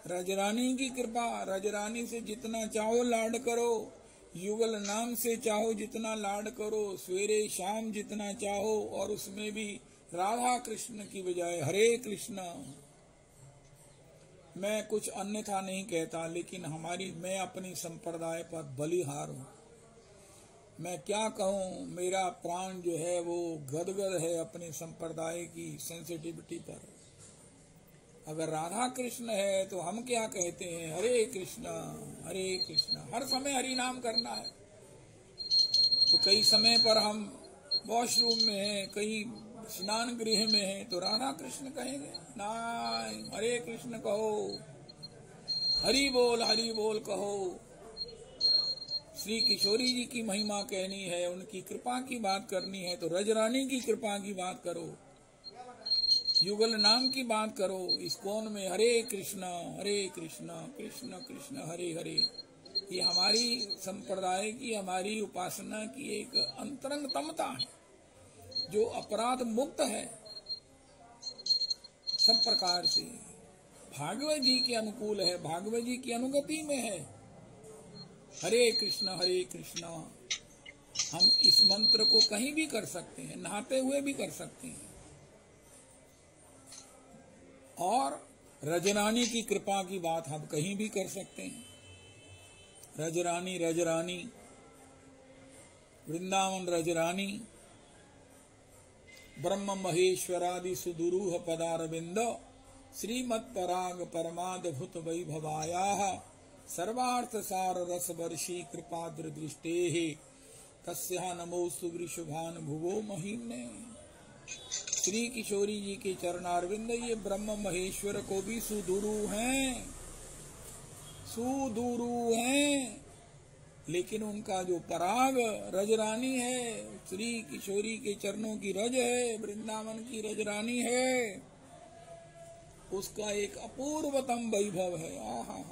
रजरानी की कृपा, रजरानी से जितना चाहो लाड करो, युगल नाम से चाहो जितना लाड करो, सवेरे शाम जितना चाहो, और उसमें भी राधा कृष्ण की बजाय हरे कृष्ण। मैं कुछ अन्यथा नहीं कहता, लेकिन मैं अपनी संप्रदाय पर बलिहार हूँ। मैं क्या कहूँ, मेरा प्राण जो है वो गदगद है अपने संप्रदाय की सेंसिटिविटी पर। अगर राधा कृष्ण है तो हम क्या कहते हैं, हरे कृष्णा हरे कृष्णा। हर समय हरि नाम करना है। तो कई समय पर हम वॉशरूम में हैं, कई स्नान गृह में हैं, तो राधा कृष्ण कहेंगे? नहीं, हरे कृष्ण कहो, हरि बोल कहो। श्री किशोरी जी की महिमा कहनी है, उनकी कृपा की बात करनी है, तो रजरानी की कृपा की बात करो, युगल नाम की बात करो। इस्कॉन में हरे कृष्णा कृष्ण कृष्ण हरे हरे। ये हमारी संप्रदाय की, हमारी उपासना की एक अंतरंगतमता है, जो अपराध मुक्त है सब प्रकार से। भागवत जी के अनुकूल है, भागवत जी की अनुगति में है। हरे कृष्ण हम इस मंत्र को कहीं भी कर सकते हैं, नहाते हुए भी कर सकते हैं। और रजरानी की कृपा की बात हम कहीं भी कर सकते हैं। रजरानी वृंदावन रजरानी, ब्रह्म महेश्वरादि सुदुरूह पदारविंद, श्रीमत् पराग परमाद्भुत वैभवायाः सर्वार्थ सार रस वर्षी कृपाद्र दृष्टेः तस्या नमोस्तु वृषभान भुवो महीम्ने। श्री किशोरी जी के चरणारविंद ये ब्रह्म महेश्वर को भी सुदुरू हैं, लेकिन उनका जो पराग रजरानी है, श्री किशोरी के चरणों की रज है, वृंदावन की रजरानी है, उसका एक अपूर्वतम वैभव है। आहा,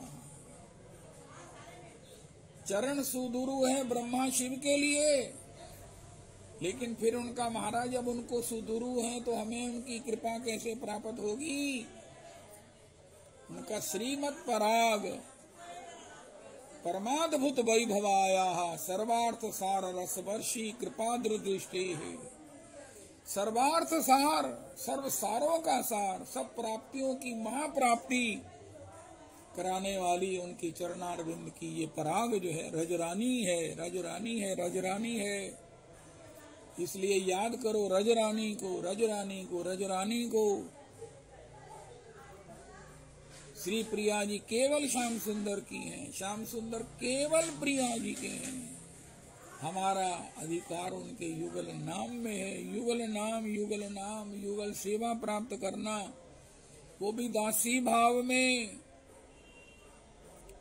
चरण सुदुरू है ब्रह्मा शिव के लिए, लेकिन फिर उनका महाराज जब उनको सुदुरू है तो हमें उनकी कृपा कैसे प्राप्त होगी? उनका श्रीमत् पराग परमाद्भुत वैभवाया सर्वार्थ सार रसवर्षी कृपाद्र दृष्टि है। सर्वार्थ सार, सर्व सारों का सार, सब प्राप्तियों की महाप्राप्ति कराने वाली उनकी चरणारविंद की ये पराग जो है रजरानी है, रजरानी है, रजरानी है। इसलिए याद करो रजरानी को, रजरानी को, रजरानी को। श्री प्रिया जी केवल श्याम सुंदर की हैं, श्याम सुंदर केवल प्रिया जी के हैं। हमारा अधिकार उनके युगल नाम में है। युगल नाम, युगल नाम, युगल सेवा प्राप्त करना, वो भी दासी भाव में।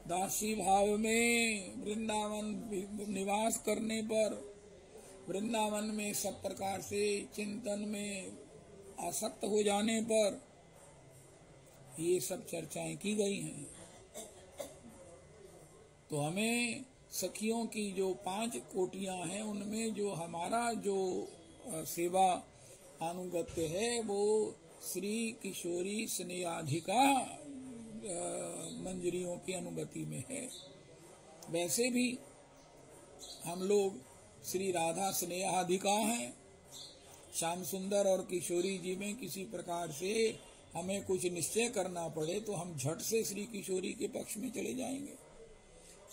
दासी भाव में वृंदावन निवास करने पर, वृंदावन में सब प्रकार से चिंतन में आसक्त हो जाने पर ये सब चर्चाएं की गई हैं। तो हमें सखियों की जो 5 कोटियां हैं उनमें जो हमारा जो सेवा अनुगत्य है वो श्री किशोरी स्नेहाधिका मंजरियों की अनुगति में है। वैसे भी हम लोग श्री राधा स्नेहाधिका हैं। श्याम सुंदर और किशोरी जी में किसी प्रकार से हमें कुछ निश्चय करना पड़े तो हम झट से श्री किशोरी के पक्ष में चले जाएंगे।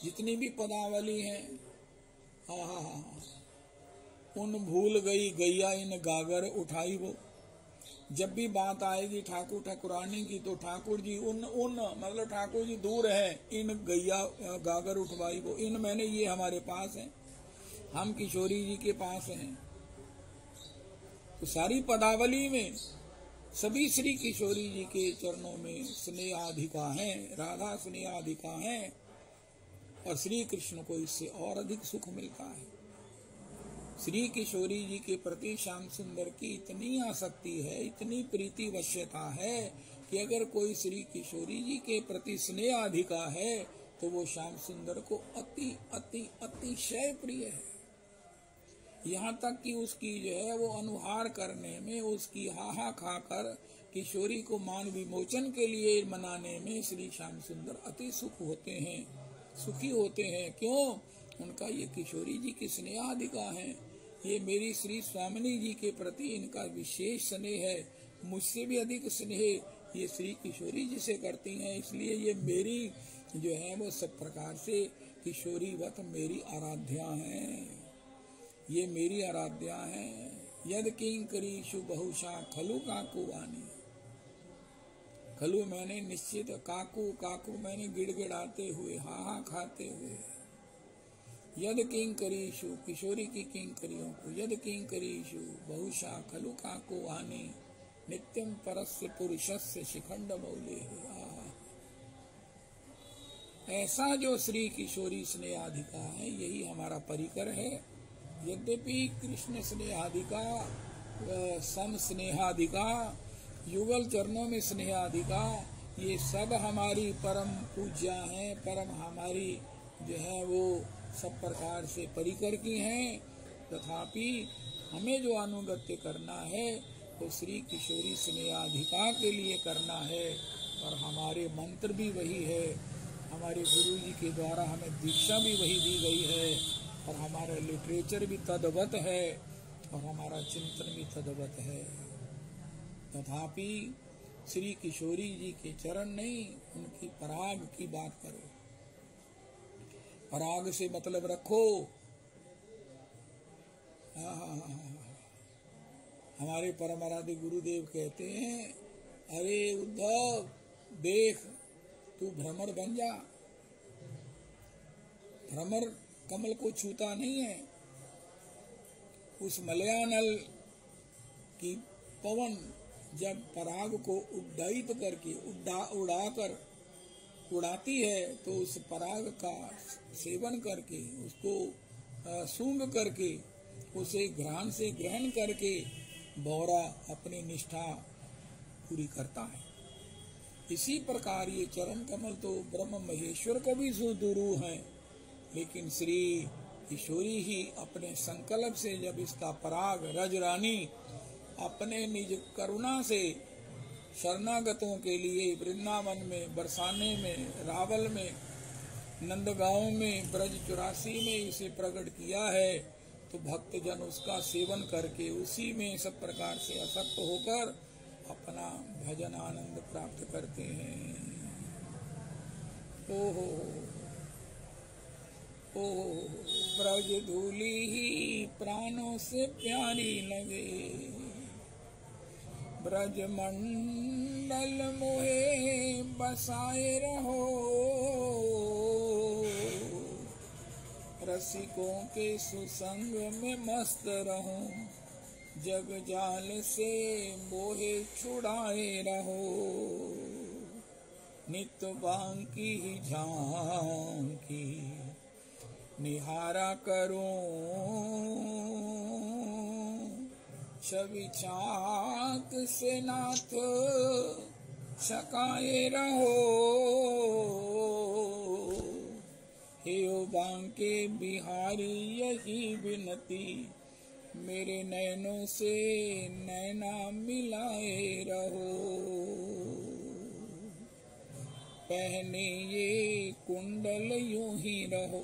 जितनी भी पदावली है, उन भूल गई गैया इन गागर उठाई वो। जब भी बात आएगी ठाकुर ठाकुरानी की तो ठाकुर जी उन मतलब ठाकुर जी दूर है, इन गैया गागर उठवाई वो। इन मैंने ये हमारे पास है, हम किशोरी जी के पास हैं। तो सारी पदावली में सभी श्री किशोरी जी के चरणों में स्नेहाधिका है, राधा स्नेहाधिका है। और श्री कृष्ण को इससे और अधिक सुख मिलता है। श्री किशोरी जी के प्रति श्याम सुंदर की इतनी आसक्ति है, इतनी प्रीति वश्यता है कि अगर कोई श्री किशोरी जी के प्रति स्नेहाधिका है तो वो श्याम सुंदर को अति अति अतिशय प्रिय है। यहाँ तक कि उसकी जो है वो अनुहार करने में, उसकी हाहा खाकर किशोरी को मान विमोचन के लिए मनाने में श्री श्याम सुंदर अति सुख होते हैं, सुखी होते हैं। क्यों? उनका ये किशोरी जी की स्नेहाधिका है। ये मेरी श्री स्वामिनी जी के प्रति इनका विशेष स्नेह है। मुझसे भी अधिक स्नेह ये श्री किशोरी जी से करती हैं। इसलिए ये मेरी जो है वो सब प्रकार से किशोरी वत मेरी आराध्या है। ये मेरी आराध्या है। यद किंकरीषु बहुशा खलु काकु वाणी। खलु मैंने निश्चित, काकू काकू मैंने गिड़गिड़ाते हुए, हाहा खाते हुए। यद किंकरीषु किशोरी की किंकरियों को, यद किंकरीषु बहुशा खलु काकु वाणी नित्यम परस्य पुरुषस्य शिखंड मौले। ऐसा जो श्री किशोरी स्नेहाधिका है यही हमारा परिकर है। यद्यपि कृष्ण स्नेहाधिका, सम स्नेहाधिका, युगल चरणों में स्नेहाधिका, ये सब हमारी परम पूज्या हैं, परम हमारी जो है वो सब प्रकार से परिकर की हैं। तथापि हमें जो अनुगत्य करना है तो श्री किशोरी स्नेहाधिका के लिए करना है। और हमारे मंत्र भी वही है, हमारे गुरु जी के द्वारा हमें दीक्षा भी वही दी गई है, और हमारा लिटरेचर भी तद्वत है, और हमारा चिंतन भी तद्वत है। तथापि श्री किशोरी जी के चरण नहीं, उनकी पराग की बात करो। पराग से मतलब रखो। हमारे परम आराध्य गुरुदेव कहते हैं, अरे उद्धव देख, तू भ्रमर बन जा। भ्रमर कमल को छूता नहीं है। उस मलयानल की पवन जब पराग को उड्डायित करके उड़ाकर उड़ाती है तो उस पराग का सेवन करके, उसको सूंघ करके, उसे घ्राण से ग्रहण करके भौरा अपनी निष्ठा पूरी करता है। इसी प्रकार ये चरण कमल तो ब्रह्म महेश्वर को भी सुदूरू है, लेकिन श्री किशोरी ही अपने संकल्प से जब इसका पराग रजरानी अपने निज करुणा से शरणागतों के लिए वृंदावन में, बरसाने में, रावल में नंदगांव में ब्रज 84 में इसे प्रकट किया है। तो भक्तजन उसका सेवन करके उसी में सब प्रकार से आसक्त होकर अपना भजन आनंद प्राप्त करते हैं। ओहो ओहो ब्रज धूली ही प्राणों से प्यारी लगे, ब्रज मंडल मोहे बसाए रहो, रसिकों के सुसंग में मस्त रहूं, जग जाल से मोहे छुड़ाए रहो, नित बांकी झांकी निहारा करूं, छवि चाक से नाथ छकाए रहो, हे ओ बांके बिहारी यही विनती, मेरे नैनों से नैना मिलाए रहो, पहने ये कुंडल यूं ही रहो,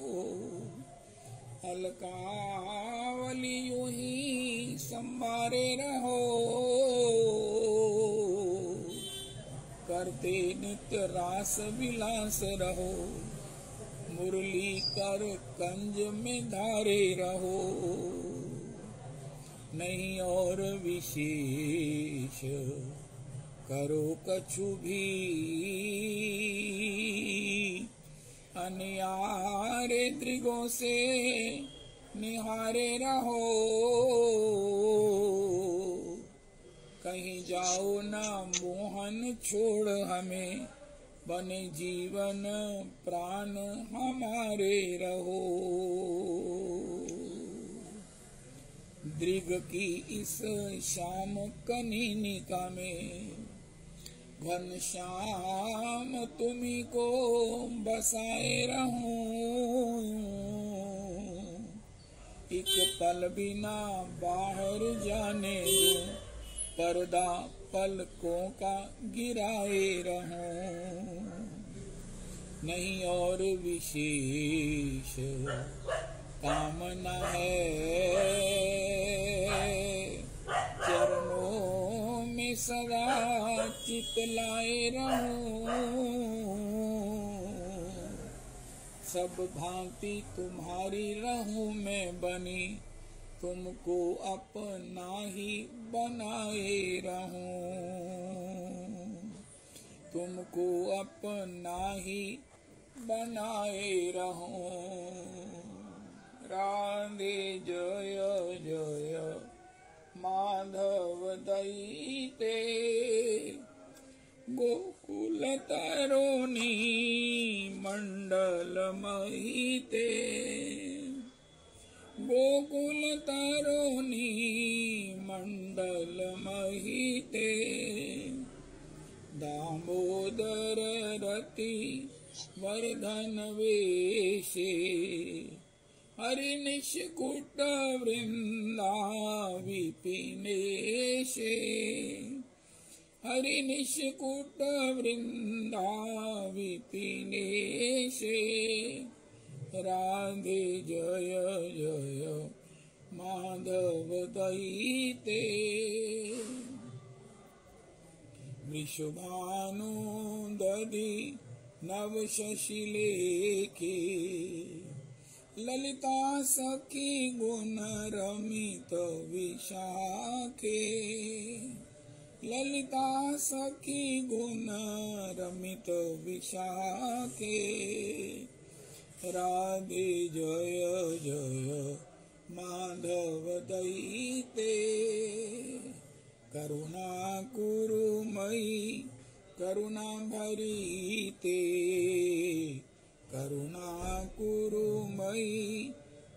अलकावली यूं ही संवारे रहो, करते नित्य रास विलास रहो, मुरली कर कंज में धारे रहो, नहीं और विशेष करो कछु भी, अनियारे दृगों से निहारे रहो, कहीं जाओ ना मोहन छोड़ हमें, बने जीवन प्राण हमारे रहो, दृग की इस शाम कनीनिका में घन श्याम तुम्ही को बसाए रहूं, एक पल बिना बाहर जाने दूं, पर्दा पलकों का गिराए रहूं, नहीं और विशेष कामना है, चरणों में सदा चित लाए रहूं, सब भांति तुम्हारी रहूं मैं बनी, तुमको अपना ही बनाए रहूं, तुमको अपना ही बनाए रहूं, राधे जय जय माधव दैते, गोकुल तरुणी मंडल महिते, गोकुल तरुणी मंडल महिते, दामोदर रति वर्धन वेशे, हरि निष्कुट वृंदा विपिनेशे, हरि निष्कुट वृंदा विपिनेशे, राधे जय जय माधव दैते, वृषभानु दधि नव शशिलेखे, ललिता सखी गुण रमित विशाखे, ललिता सखी गुण रमित विशाखे, राधे जय जय माधव दैते, करुणा कुरुमयी करुणा भरीते, करुणा कुरुमयी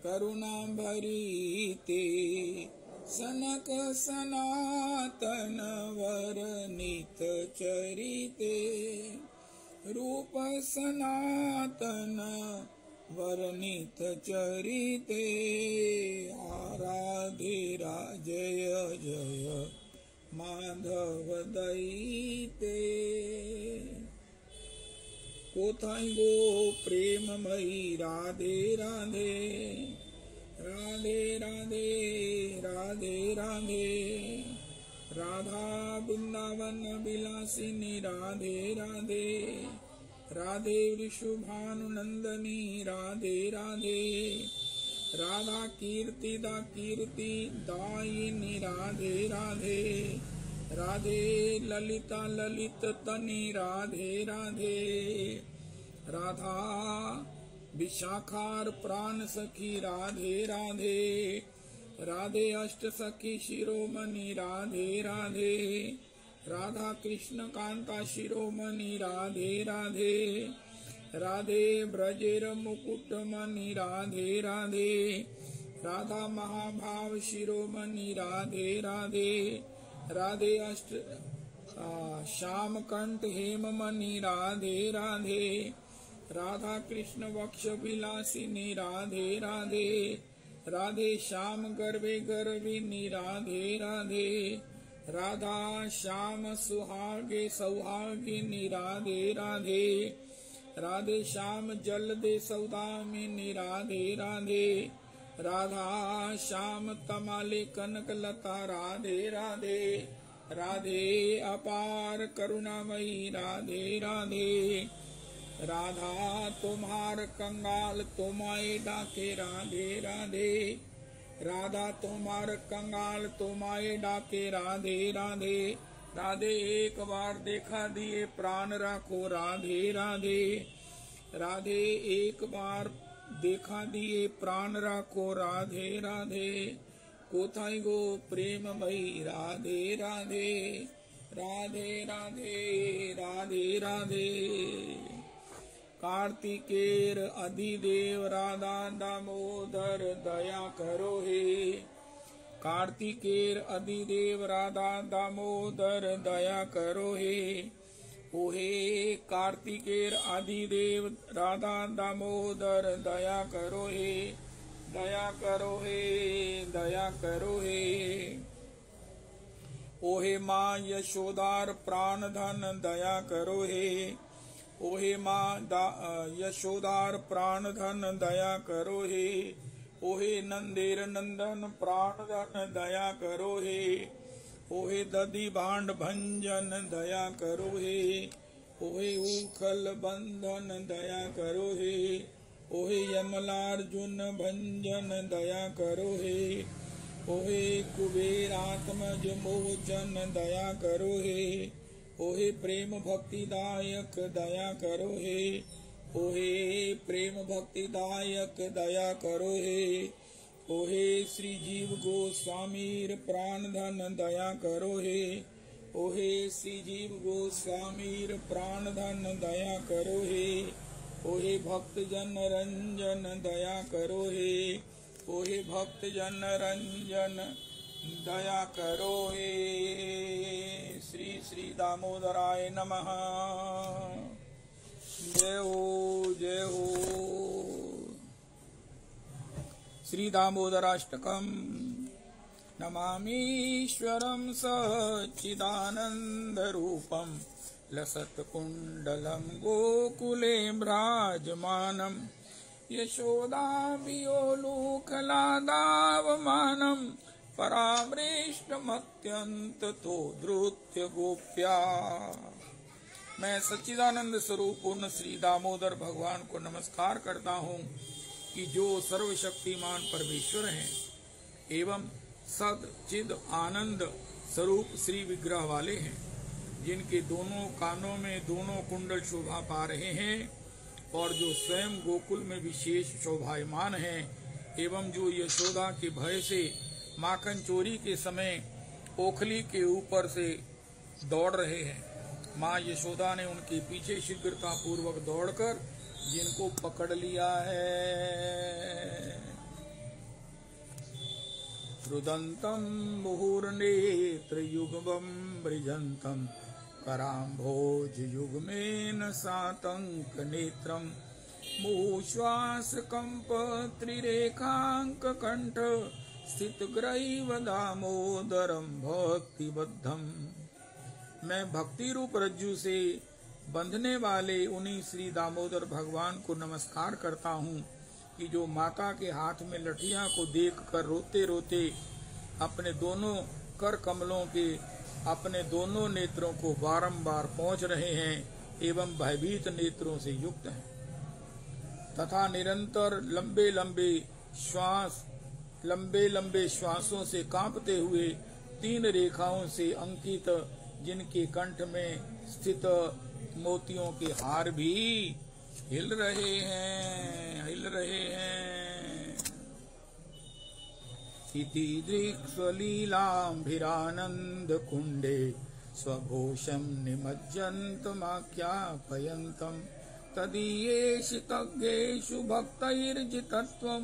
करुणा भरीते, सनक सनातन वरनित चरिते, रूप सनातन वर्णित चरिते, आराधे जय जय माधव दैते, कोथाई गो प्रेममयी मई राधे राधे राधे राधे राधे राधे राधा वृंदावन विलासिनी राधे राधे राधे वृषभानुनंदनी राधे राधे राधा कीर्ति दा कीर्ति दायिनी राधे राधे राधे ललिता ललित तनी राधे राधे राधा विशाखार प्राण सखी राधे राधे राधे अष्ट सखी शिरोमणि राधे राधे राधा कृष्ण कांता शिरोमणि राधे राधे राधे ब्रजेर मुकुटमणि राधे राधे राधा महाभाव शिरोमणि राधे राधे राधे अष्ट श्याम कंठ हेममणि राधे राधे राधा कृष्ण वक्ष विलासिनी राधे राधे राधे श्याम गर्भे गर्भिणी राधे राधे राधा श्याम सुहागे सौहागिनी राधे राधे राधे श्याम जल दे सौदामिनी राधे राधे राधा श्याम तमाले कनक लता राधे राधे राधे अपार करुणामयी राधे राधे राधा तुम्हार कंगाल तुम्हारे डाके राधे राधे राधा तुम्हार कंगाल तुम्हारे डाके राधे राधे राधे एक बार देखा दिए प्राण राखो राधे राधे राधे एक बार देखा दिए प्राण राखो राधे राधे कोथाई गो प्रेम मई राधे राधे राधे राधे राधे राधे कार्तिकेर अधिदेव राधा दामोदर दया करो हे कार्तिकेर अधिदेव राधा दामोदर दया करो हे ओहे कार्तिकेर अधिदेव राधा दामोदर दया करो हे दया करो हे दया करो हे ओहे माँ यशोदार प्राण धन दया करो हे ओहे माँ यशोदार प्राण धन दया करो हे ओहे नंदेर नंदन प्राण धन दया करो हे ओहे दधि भांड भंजन दया करो हे ओहे उखल बंधन दया करो हे ओहे यमलार्जुन भंजन दया करो हे ओहे कुबेरात्मज मोचन दया करो हे ओहे प्रेम भक्तिदायक दया करो हे ओहे प्रेम भक्तिदायक दया करो हे ओहे श्री जीव गोस्वामीर प्राण धन दया करो हे ओहे श्री जीव गोस्वामीर प्राण धन दया करो हे ओहे भक्त जन रंजन दया करो हे ओहे भक्त जन रंजन दया करो हे श्री श्री दामोदराय नमः जय हो जय हो श्री दामोदराष्टकम नमामीश्वरं सच्चिदानंद रूपम लसत कुंडलम गोकुले भ्राजमानम यशोदा वियोलुकलादावमानम परामृष्टमत्यंत तो धृत्य गोप्या। मैं सच्चिदानंद स्वरूप पूर्ण श्री दामोदर भगवान को नमस्कार करता हूँ कि जो सर्वशक्तिमान परमेश्वर हैं एवं सद चिद आनंद स्वरूप श्री विग्रह वाले हैं, जिनके दोनों कानों में दोनों कुंडल शोभा पा रहे हैं और जो स्वयं गोकुल में विशेष शोभायमान हैं एवं जो यशोदा के भय से माखन चोरी के समय ओखली के ऊपर से दौड़ रहे हैं। माँ यशोदा ने उनके पीछे शीघ्रता पूर्वक दौड़कर जिनको पकड़ लिया है। रुदंतम मुहुर्नेत्र युगमं मृजंतम कराम्भोज युग्मेन सातंक नेत्रम मुश्वास कंप त्रिरेखांक कंठ स्थित ग्रैव दामोदरम भक्तिबद्धम। मैं भक्ति रूप रज्जु से बंधने वाले उन्हीं श्री दामोदर भगवान को नमस्कार करता हूँ कि जो माता के हाथ में लठिया को देखकर रोते रोते अपने दोनों कर कमलों के अपने दोनों नेत्रों को बारंबार पोंछ रहे हैं एवं भयभीत नेत्रों से युक्त हैं तथा निरंतर लंबे लंबे श्वासों से कांपते हुए 3 रेखाओं से अंकित जिनके कंठ में स्थित मोतियों के हार भी हिल रहे हैं इति दृक्स्वलीलाम्भिरानंद कुंडे स्वघोषं निमज्जन्तमाख्यापयन्तम् तदीयेषु तज्ञेषु भक्तैर्जितत्वं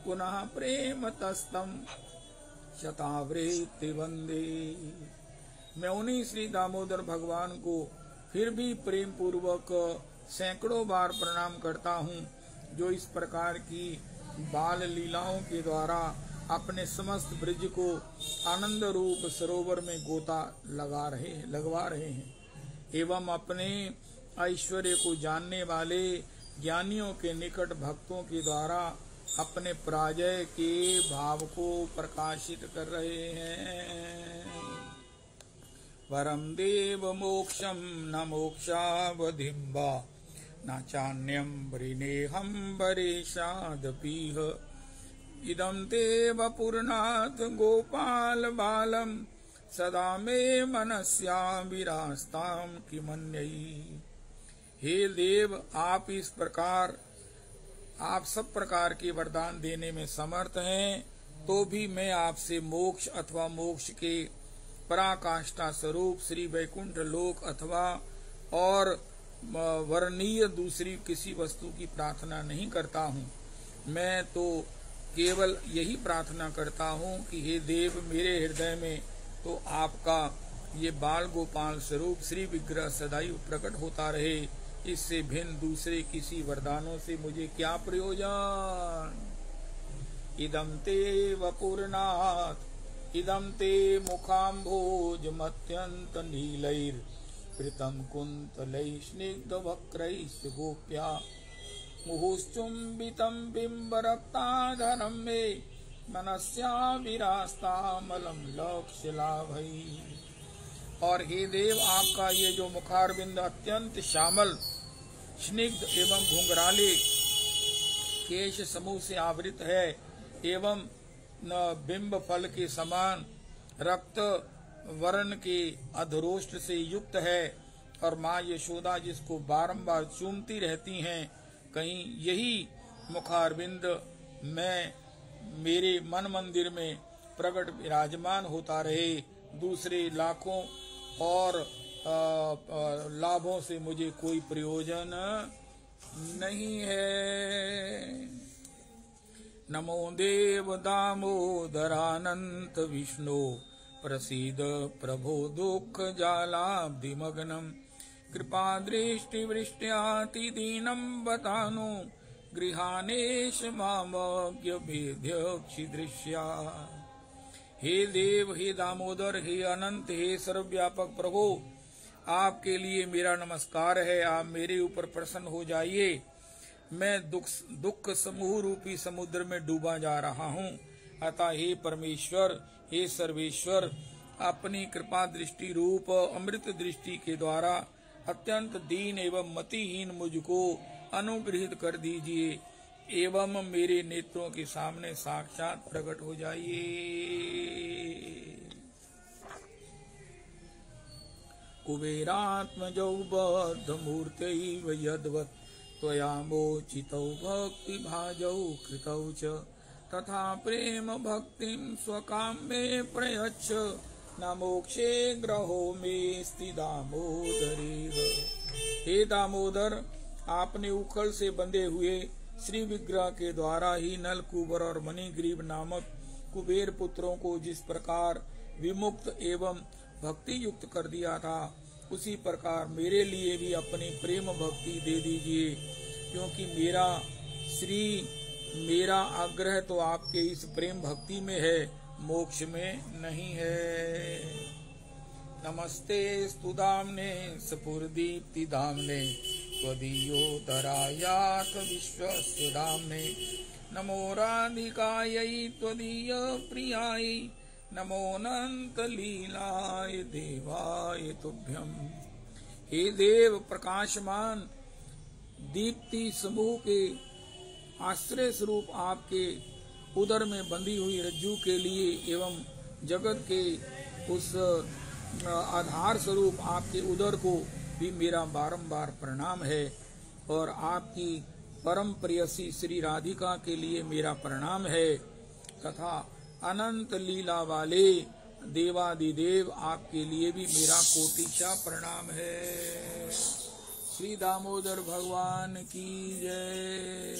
पुनः प्रेमतस्तं शतावृत्ति वंदे। मैं उन्हीं श्री दामोदर भगवान को फिर भी प्रेम पूर्वक सैकड़ों बार प्रणाम करता हूँ जो इस प्रकार की बाल लीलाओं के द्वारा अपने समस्त ब्रज को आनंद रूप सरोवर में गोता लगवा रहे हैं एवं अपने ऐश्वर्य को जानने वाले ज्ञानियों के निकट भक्तों के द्वारा अपने पराजय के भाव को प्रकाशित कर रहे हैं। वरम देव मोक्षम न मोक्षावधिम्बा न चान्यम वृणेहम वरेशादपीह इदं ते वपुरनाथ गोपाल बालम सदा मे मनस्यां विरास्तां किमन्यई। हे देव, आप सब प्रकार के वरदान देने में समर्थ हैं, तो भी मैं आपसे मोक्ष अथवा मोक्ष के पराकाष्ठा स्वरूप श्री वैकुंठ लोक अथवा और वर्णीय दूसरी किसी वस्तु की प्रार्थना नहीं करता हूँ। मैं तो केवल यही प्रार्थना करता हूँ कि हे देव, मेरे हृदय में तो आपका ये बाल गोपाल स्वरूप श्री विग्रह सदैव प्रकट होता रहे। इससे भिन्न दूसरे किसी वरदानों से मुझे क्या प्रयोजन। इदं ते वपुरनाथ इदं ते मुखाम्भोजमत्यंत नीलैर कृतं कुन्तलैः स्निग्ध वक्रैश्च गोप्या मुहुश्चुम्बितं बिम्बरक्ताधरं मे मनस्या विरास्तामलं लक्ष्य लाभै। और हे देव, आपका ये जो मुखारविंद अत्यंत श्यामल स्निग्ध एवं घुंघराले केश समूह से आवृत है एवं बिंब फल के समान रक्त वर्ण के अधरोष्ट से युक्त है, और माँ यशोदा जिसको बारंबार चूमती रहती हैं, कहीं यही मुखारविंद मैं मेरे मन मंदिर में प्रकट विराजमान होता रहे। दूसरे लाखों और लाभों से मुझे कोई प्रयोजन नहीं है। नमो देव दामोदरानंत विष्णु प्रसीद प्रभो दुख जालाब्धिमग्नं कृपा दृष्टि वृष्ट्याति दीनं बतानु गृहानेश मामज्ञ भेद्यक्षिदृश्या। हे देव, हे दामोदर, हे अनंत, हे सर्वव्यापक प्रभु, आपके लिए मेरा नमस्कार है। आप मेरे ऊपर प्रसन्न हो जाइए। मैं दुख समूह रूपी समुद्र में डूबा जा रहा हूँ। अतः हे परमेश्वर, हे सर्वेश्वर, अपनी कृपा दृष्टि रूप अमृत दृष्टि के द्वारा अत्यंत दीन एवं मतिहीन मुझको अनुग्रहित कर दीजिए एवं मेरे नेत्रों के सामने साक्षात प्रकट हो जाइए। कुबेरात्मजौ बद्धमूर्तैव यद्वत् त्वया मोचितौ भक्ति भाजौ कृतौ च तथा प्रेम भक्तिं स्वकाम्ये प्रयच्छ न मोक्षे ग्रहो मेस्ति दामोदरेव। हे दामोदर, आपने उखल से बंधे हुए श्री विग्रह के द्वारा ही नल, कुबर और मणिग्रीव नामक कुबेर पुत्रों को जिस प्रकार विमुक्त एवं भक्ति युक्त कर दिया था, उसी प्रकार मेरे लिए भी अपनी प्रेम भक्ति दे दीजिए, क्योंकि मेरा आग्रह तो आपके इस प्रेम भक्ति में है, मोक्ष में नहीं है। नमस्ते स्तुदाम्ने स्फुरदीप्ति दाम्ने त्वदीयोदरायाथ विश्वस्य दाम्ने नमो राधिकायै त्वदीय प्रियायै नमोऽनंत लीलाय देवाय तुभ्यम्। हे देव, प्रकाशमान दीप्ति समूह के आश्रय स्वरूप आपके उदर में बंधी हुई रज्जू के लिए एवं जगत के उस आधार स्वरूप आपके उदर को भी मेरा बारंबार प्रणाम है, और आपकी परम प्रियसी श्री राधिका के लिए मेरा प्रणाम है, तथा अनंत लीला वाले देवादिदेव आपके लिए भी मेरा कोटिशा प्रणाम है। श्री दामोदर भगवान की जय।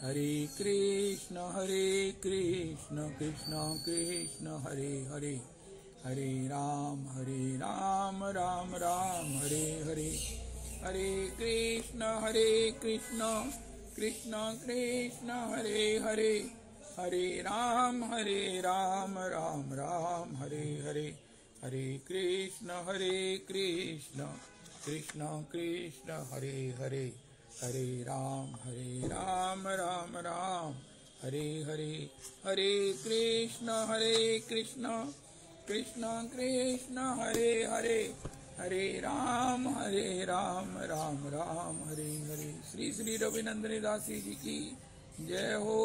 हरे कृष्ण कृष्ण कृष्ण हरे हरे, हरे राम राम राम हरे हरे, हरे कृष्ण कृष्ण कृष्ण हरे हरे, हरे राम राम राम हरे हरे, हरे कृष्ण कृष्ण कृष्ण हरे हरे, हरे राम राम राम हरे हरे, हरे कृष्ण कृष्ण कृष्ण हरे हरे, हरे राम राम हरे हरे। श्री श्री रविनंदनी दासी जी की जय हो।